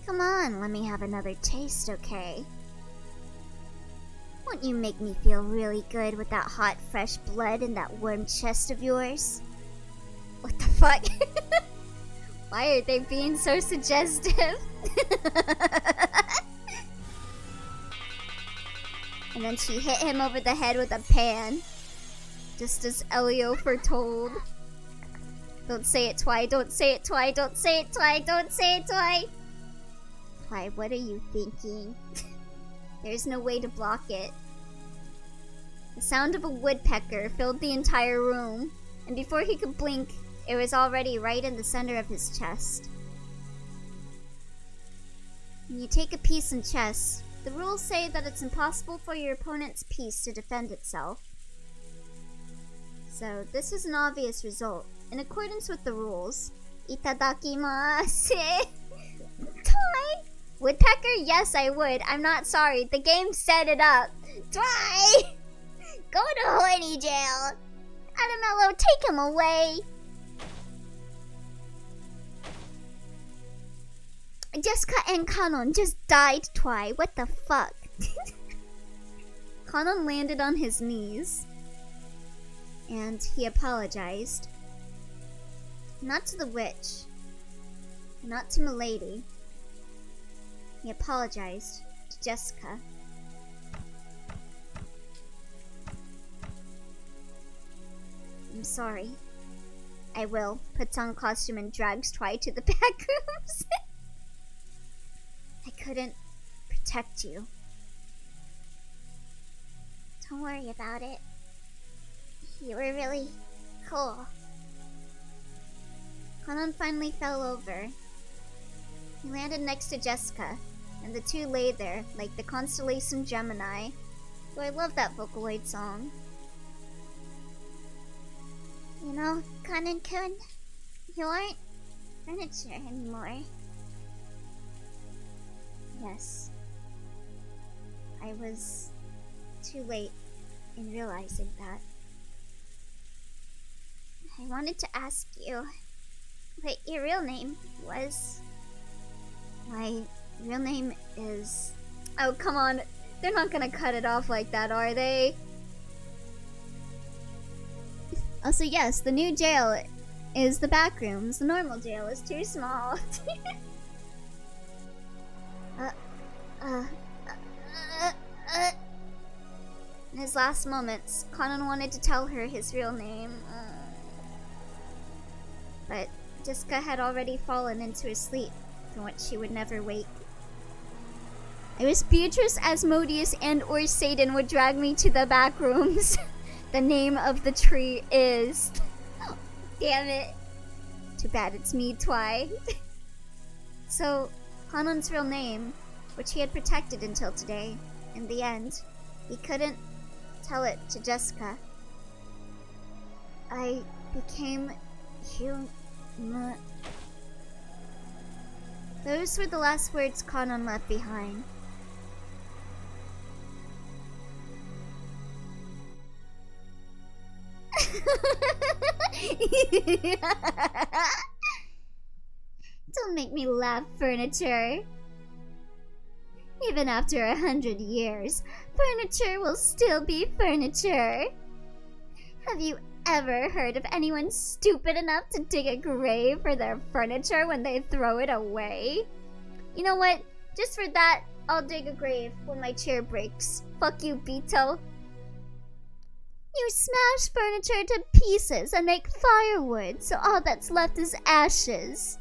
[SPEAKER 1] Come on, let me have another taste, okay? Won't you make me feel really good with that hot, fresh blood in that warm chest of yours? What the fuck? Why are they being so suggestive? And then she hit him over the head with a pan. Just as Elio foretold. Don't say it twice, don't say it twice, don't say it twice, don't say it twice! Why, what are you thinking? There's no way to block it. The sound of a woodpecker filled the entire room, and before he could blink, it was already right in the center of his chest. When you take a piece in chess, the rules say that it's impossible for your opponent's piece to defend itself. So this is an obvious result. In accordance with the rules, itadakimasu. Toy! Woodpecker? Yes, I would. I'm not sorry. The game set it up. Toy! Go to horny jail. Adamello, take him away. Jessica and Kanon just died twice. What the fuck? Kanon landed on his knees. And he apologized. Not to the witch. Not to Milady. He apologized to Jessica. I'm sorry. I will. Puts on costume and drags Twi to the back rooms. I couldn't protect you. Don't worry about it. You were really cool. Kanon finally fell over. He landed next to Jessica, and the two lay there like the constellation Gemini. So I love that Vocaloid song. You know, Kanon-kun, you aren't furniture anymore. Yes, I was too late in realizing that. I wanted to ask you what your real name was. My real name is... Oh, come on. They're not gonna cut it off like that, are they? Also, yes, the new jail is the back rooms. The normal jail is too small. In his last moments, Conan wanted to tell her his real name. But Jessica had already fallen into a sleep from which she would never wake. I wish Beatrice, Asmodeus, and or Satan would drag me to the back rooms. The name of the tree is... Oh, damn it. Too bad it's me, Twi. So, Conan's real name, which he had protected until today, in the end, he couldn't tell it to Jessica. I became human. Those were the last words Conan left behind. Don't make me laugh, furniture. Even after 100 years, furniture will still be furniture. Have you ever heard of anyone stupid enough to dig a grave for their furniture when they throw it away? You know what? Just for that, I'll dig a grave when my chair breaks. Fuck you, Beto. You smash furniture to pieces and make firewood, so all that's left is ashes.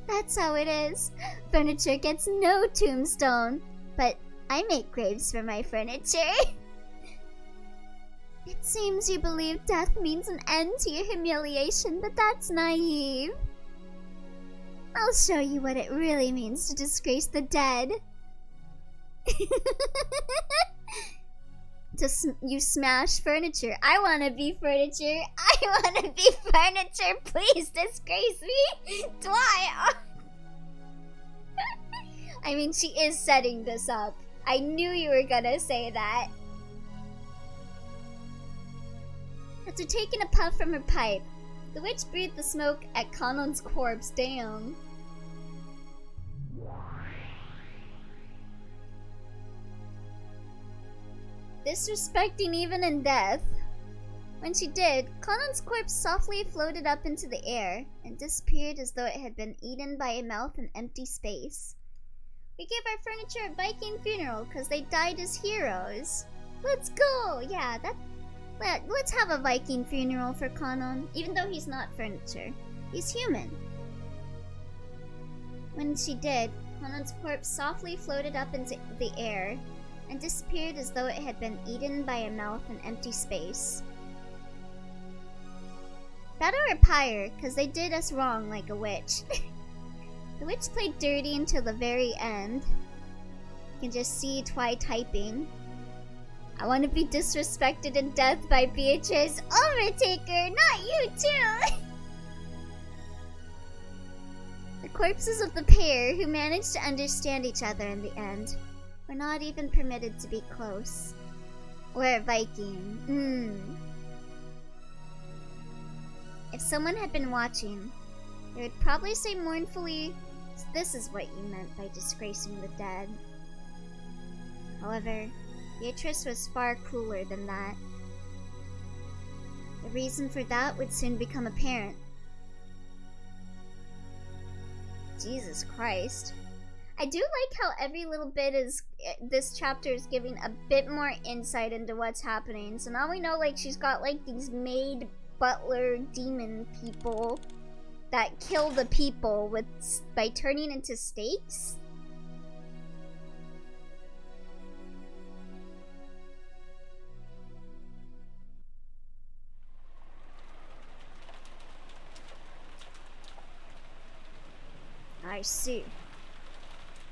[SPEAKER 1] That's how it is. Furniture gets no tombstone, but I make graves for my furniture. It seems you believe death means an end to your humiliation, but that's naive. I'll show you what it really means to disgrace the dead. You smash furniture. I want to be furniture. I want to be furniture. Please disgrace me. Why? I mean, she is setting this up. I knew you were gonna say that. After taking a puff from her pipe, the witch breathed the smoke at Conan's corpse. Damn. Disrespecting even in death. When she did, Conan's corpse softly floated up into the air and disappeared as though it had been eaten by a mouth in empty space. We gave our furniture a Viking funeral because they died as heroes. Let's go! Yeah, let's have a Viking funeral for Conan, even though he's not furniture. He's human. When she did, Conan's corpse softly floated up into the air and disappeared as though it had been eaten by a mouth in empty space. Better or pyre, because they did us wrong like a witch. The witch played dirty until the very end. You can just see Twi typing. I want to be disrespected in death by Beatrice. Overtaker, not you too! The corpses of the pair, who managed to understand each other in the end, were not even permitted to be close. Or a Viking. If someone had been watching, they would probably say mournfully, "This is what you meant by disgracing the dead." However, Beatrice was far cooler than that. The reason for that would soon become apparent. Jesus Christ. I do like how every little bit is, this chapter is giving a bit more insight into what's happening. So now we know, like, she's got, like, these maid, butler, demon people that kill the people by turning into steaks. I see.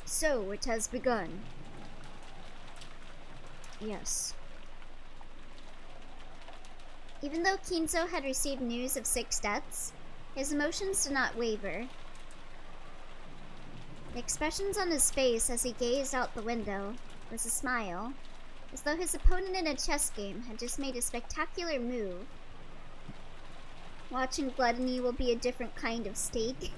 [SPEAKER 1] So, it has begun. Yes. Even though Kinzo had received news of 6 deaths, his emotions did not waver. The expressions on his face as he gazed out the window was a smile, as though his opponent in a chess game had just made a spectacular move. Watching gluttony will be a different kind of steak.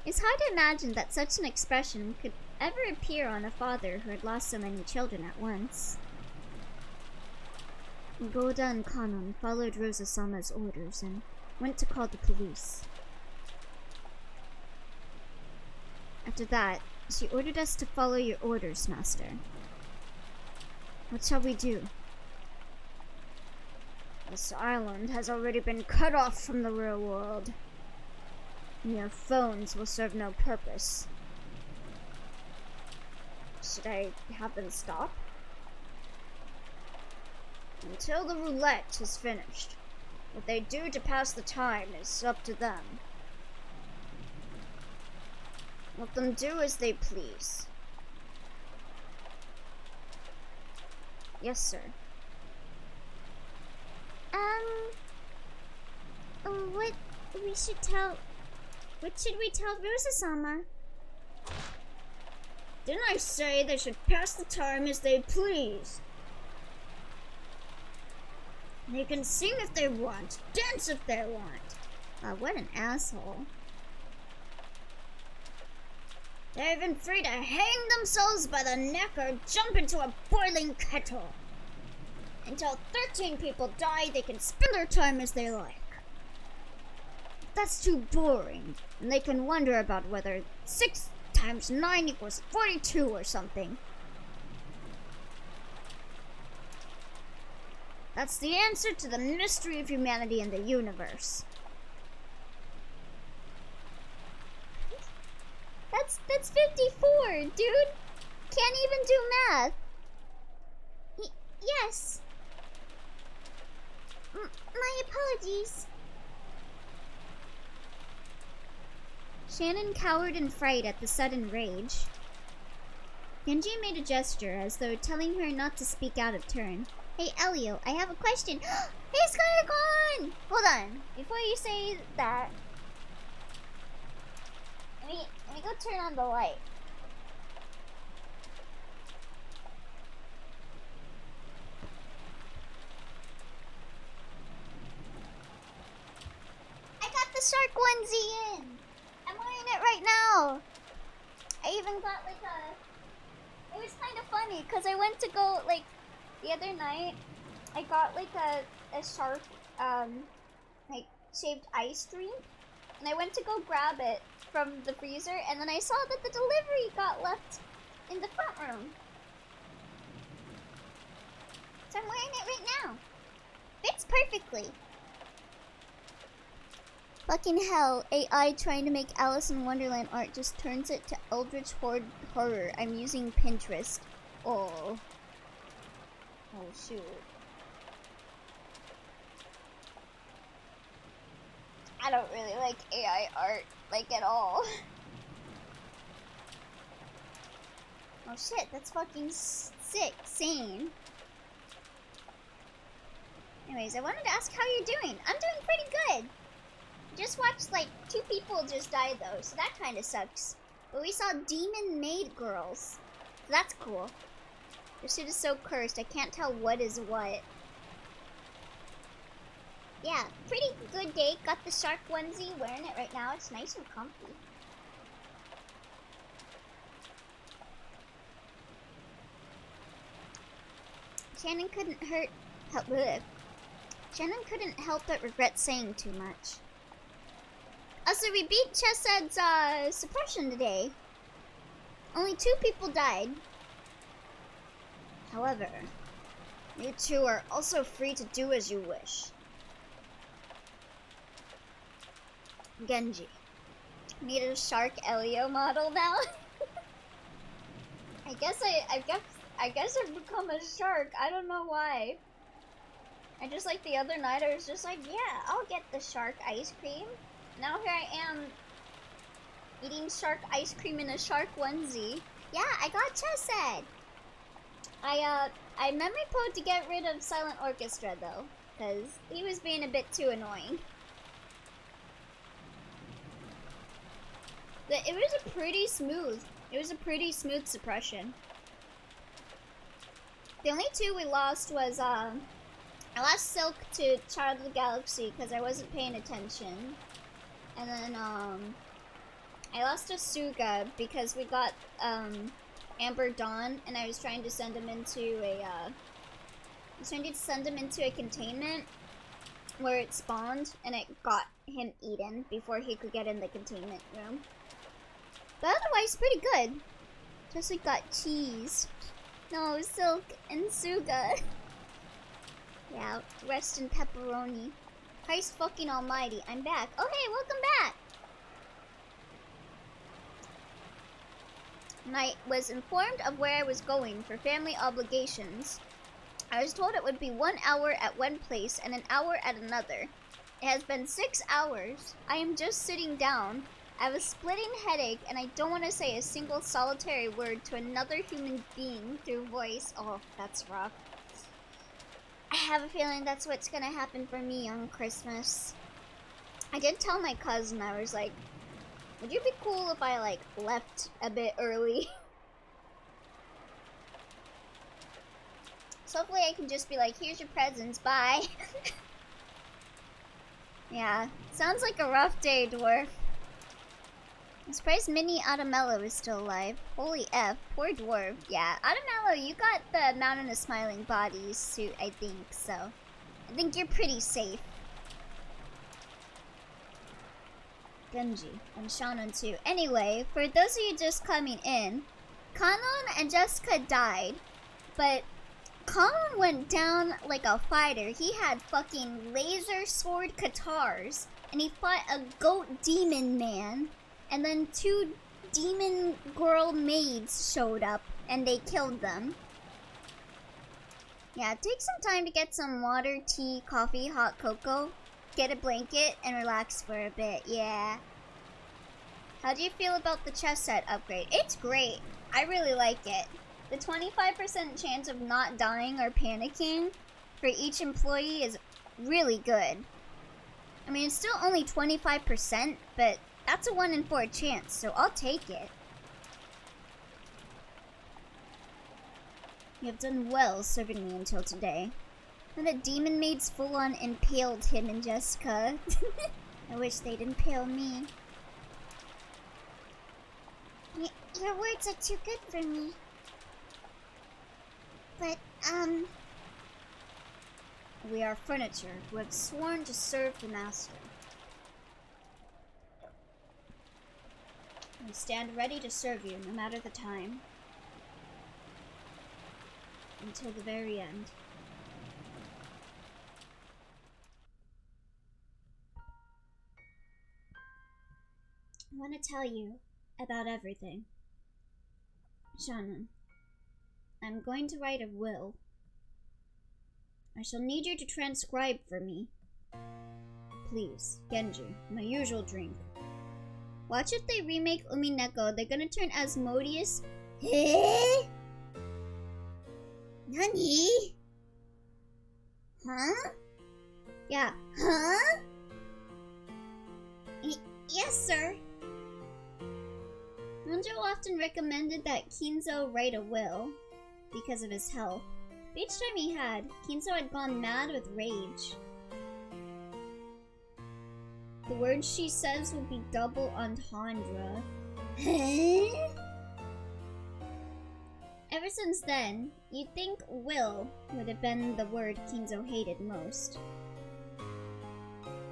[SPEAKER 1] It's hard to imagine that such an expression could ever appear on a father who had lost so many children at once. Golda and Kanon followed Rosa-sama's orders and went to call the police. After that, she ordered us to follow your orders, Master. What shall we do? This island has already been cut off from the real world. Your phones will serve no purpose. Should I have them stop? Until the roulette is finished. What they do to pass the time is up to them. Let them do as they please. Yes, sir. What should we tell Rosa-sama? Didn't I say they should pass the time as they please? They can sing if they want, dance if they want. What an asshole. They're even free to hang themselves by the neck or jump into a boiling kettle. Until 13 people die, they can spend their time as they like. That's too boring, and they can wonder about whether 6 times 9 equals 42 or something. That's the answer to the mystery of humanity and the universe. That's 54, dude. Can't even do math. Yes. My apologies. Shannon cowered in fright at the sudden rage. Genji made a gesture as though telling her not to speak out of turn. Hey, Elio, I have a question. He's gone! Hold on. Before you say that, let me go turn on the light. I got the shark onesie in. I'm wearing it right now. I even got like a... It was kind of funny because I went to go like the other night. I got like a shark like shaped ice cream, and I went to go grab it from the freezer, and then I saw that the delivery got left in the front room. So I'm wearing it right now. Fits perfectly. Fucking hell, AI trying to make Alice in Wonderland art just turns it to Eldritch Horde horror. I'm using Pinterest. Oh. Oh shoot. I don't really like AI art, like at all. Oh shit, that's fucking sick, sane. Anyways, I wanted to ask how you're doing. I'm doing pretty good. Just watched like 2 people just die though, so that kind of sucks. But we saw demon maid girls, so that's cool. This shit is so cursed, I can't tell what is what. Yeah, pretty good day. Got the shark onesie, wearing it right now. It's nice and comfy. Shannon couldn't help but regret saying too much. Also, we beat Chessed's suppression today. Only 2 people died. However, you 2 are also free to do as you wish. Genji, need a shark Elio model now? I guess I've become a shark. I don't know why. I just like the other night I was just like, yeah, I'll get the shark ice cream. Now here I am eating shark ice cream in a shark onesie. Yeah, I got Chesed. I memory code to get rid of Silent Orchestra though, cause he was being a bit too annoying. It was a pretty smooth. It was a pretty smooth suppression. The only two we lost was I lost Silk to Child of the Galaxy because I wasn't paying attention, and then I lost Asuga because we got Amber Dawn, and I was trying to send him into a containment where it spawned, and it got him eaten before he could get in the containment room. But otherwise, pretty good. Just we got cheese. No, Silk and Suga. Yeah, rest in pepperoni. Christ fucking almighty, I'm back. Oh hey, welcome back! And I was informed of where I was going for family obligations. I was told it would be 1 hour at one place and an hour at another. It has been 6 hours. I am just sitting down. I have a splitting headache and I don't want to say a single solitary word to another human being through voice. Oh, that's rough. I have a feeling that's what's gonna happen for me on Christmas. I did tell my cousin, I was like, would you be cool if I, like, left a bit early? So hopefully I can just be like, here's your presents, bye. Yeah, sounds like a rough day, dwarf. I'm surprised Mini Automello is still alive. Holy F, poor dwarf. Yeah, Automello, you got the Mountain of Smiling Bodies suit, I think, so I think you're pretty safe. Genji and Shannon too. Anyway, for those of you just coming in, Kanon and Jessica died, but Kanon went down like a fighter. He had fucking laser sword katars, and he fought a goat demon man, and then 2 demon girl maids showed up, and they killed them. Yeah, take some time to get some water, tea, coffee, hot cocoa, get a blanket, and relax for a bit, yeah. How do you feel about the chess set upgrade? It's great. I really like it. The 25% chance of not dying or panicking for each employee is really good. I mean, it's still only 25%, but that's a 1 in 4 chance, so I'll take it. You have done well serving me until today. And the demon maids full-on impaled him and Jessica. I wish they'd impale me. Your words are too good for me. But, we are furniture who have sworn to serve the master. We stand ready to serve you, no matter the time. Until the very end. I want to tell you about everything. Shannon, I'm going to write a will. I shall need you to transcribe for me. Please, Genji, my usual drink. Watch if they remake Umineko, they're gonna turn Asmodeus. Eh? Nani? Huh? Yeah, huh? Yes, sir. Nonjo often recommended that Kinzo write a will because of his health. But each time he had, Kinzo had gone mad with rage. The words she says would be double entendre. Ever since then, you'd think will would have been the word Kinzo hated most.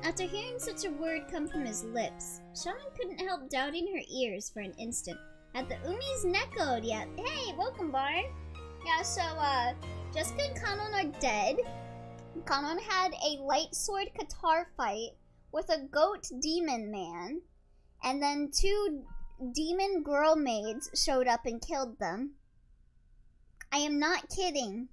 [SPEAKER 1] After hearing such a word come from his lips, Shannon couldn't help doubting her ears for an instant. Had the Umis neckoed yet? Hey, welcome, Barn! Yeah, so, Jessica and Kanon are dead. Kanon had a light sword Katar fight with a goat demon man, and then 2 demon girl maids showed up and killed them. I am not kidding.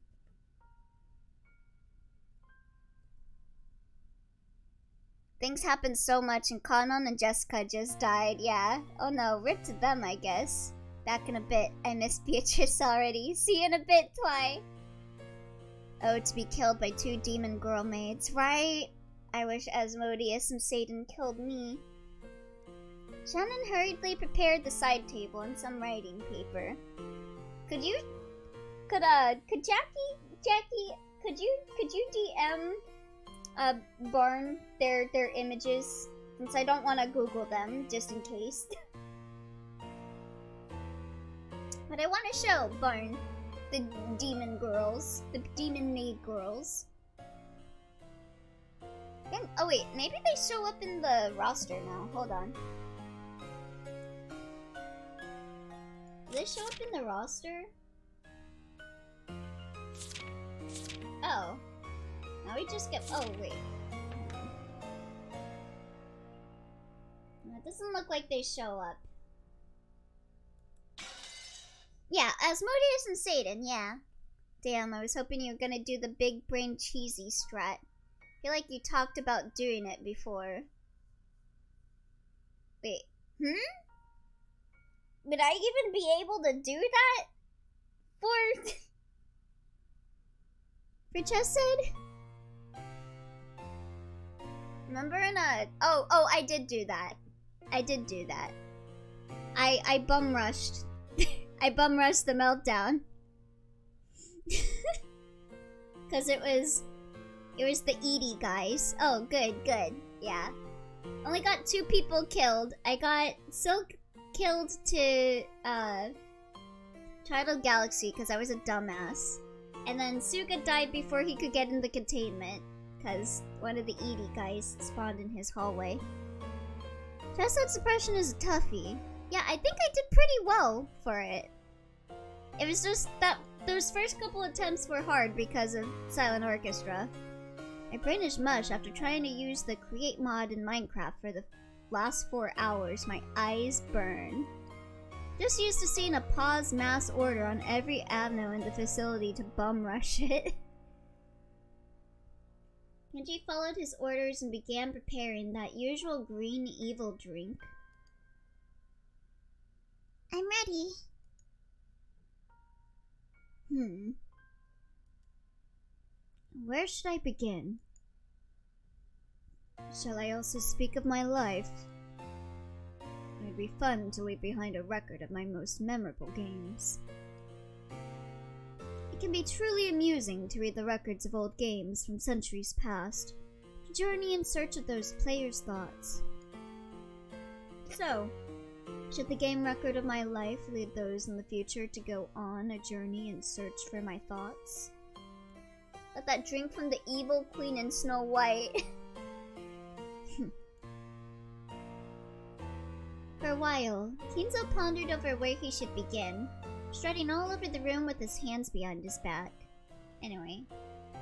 [SPEAKER 1] Things happened so much and Kanon and Jessica just died, yeah. Oh no, rip to them, I guess. Back in a bit. I miss Beatrice already. See you in a bit, Twi. Oh, to be killed by 2 demon girl maids, right? I wish Asmodeus and Satan killed me. Shannon hurriedly prepared the side table and some writing paper. Could you DM Barn their images, since I don't want to Google them just in case. But I want to show Barn the demon girls, the demon maid girls. And, oh wait, maybe they show up in the roster now. Hold on. Do they show up in the roster? Oh. Now we just get. Oh, wait. It doesn't look like they show up. Yeah, Asmodeus and Satan, yeah. Damn, I was hoping you were gonna do the big brain cheesy strat. I feel like you talked about doing it before. Wait, Would I even be able to do that? For Chesed? Remember in a... Oh, I did do that. I did do that. I bum rushed. I bum rushed the meltdown. Cause it was the Edie guys. Oh, good. Yeah. Only got 2 people killed. I got Silk killed to Child Galaxy because I was a dumbass. And then Suga died before he could get in the containment because one of the Edie guys spawned in his hallway. Chestnut suppression is a toughie. Yeah, I think I did pretty well for it. It was just that those first couple attempts were hard because of Silent Orchestra. My brain is mush after trying to use the create mod in Minecraft for the last 4 hours. My eyes burn. Just used to seeing a pause mass order on every avenue in the facility to bum rush it. Kenji followed his orders and began preparing that usual green evil drink. I'm ready. Where should I begin? Shall I also speak of my life? It would be fun to leave behind a record of my most memorable games. It can be truly amusing to read the records of old games from centuries past, to journey in search of those players' thoughts. So, should the game record of my life lead those in the future to go on a journey in search for my thoughts? Let that drink from the evil queen in Snow White. For a while, Kinzo pondered over where he should begin, strutting all over the room with his hands behind his back. Anyway,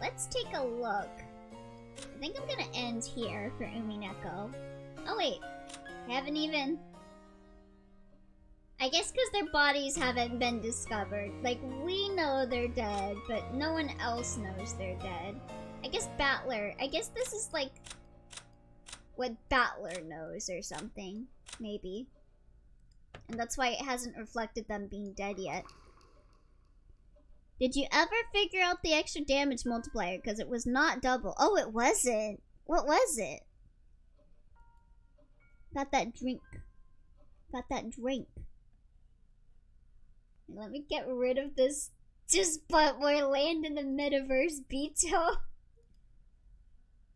[SPEAKER 1] let's take a look. I think I'm gonna end here for Umineko. Oh wait, I haven't even... I guess because their bodies haven't been discovered. Like, we know they're dead, but no one else knows they're dead. I guess Battler... I guess this is like... what Battler knows or something. Maybe. And that's why it hasn't reflected them being dead yet. Did you ever figure out the extra damage multiplier? Because it was not double. Oh, it wasn't. What was it? Got that drink. Got that drink. Let me get rid of this just but we're land in the metaverse Beto.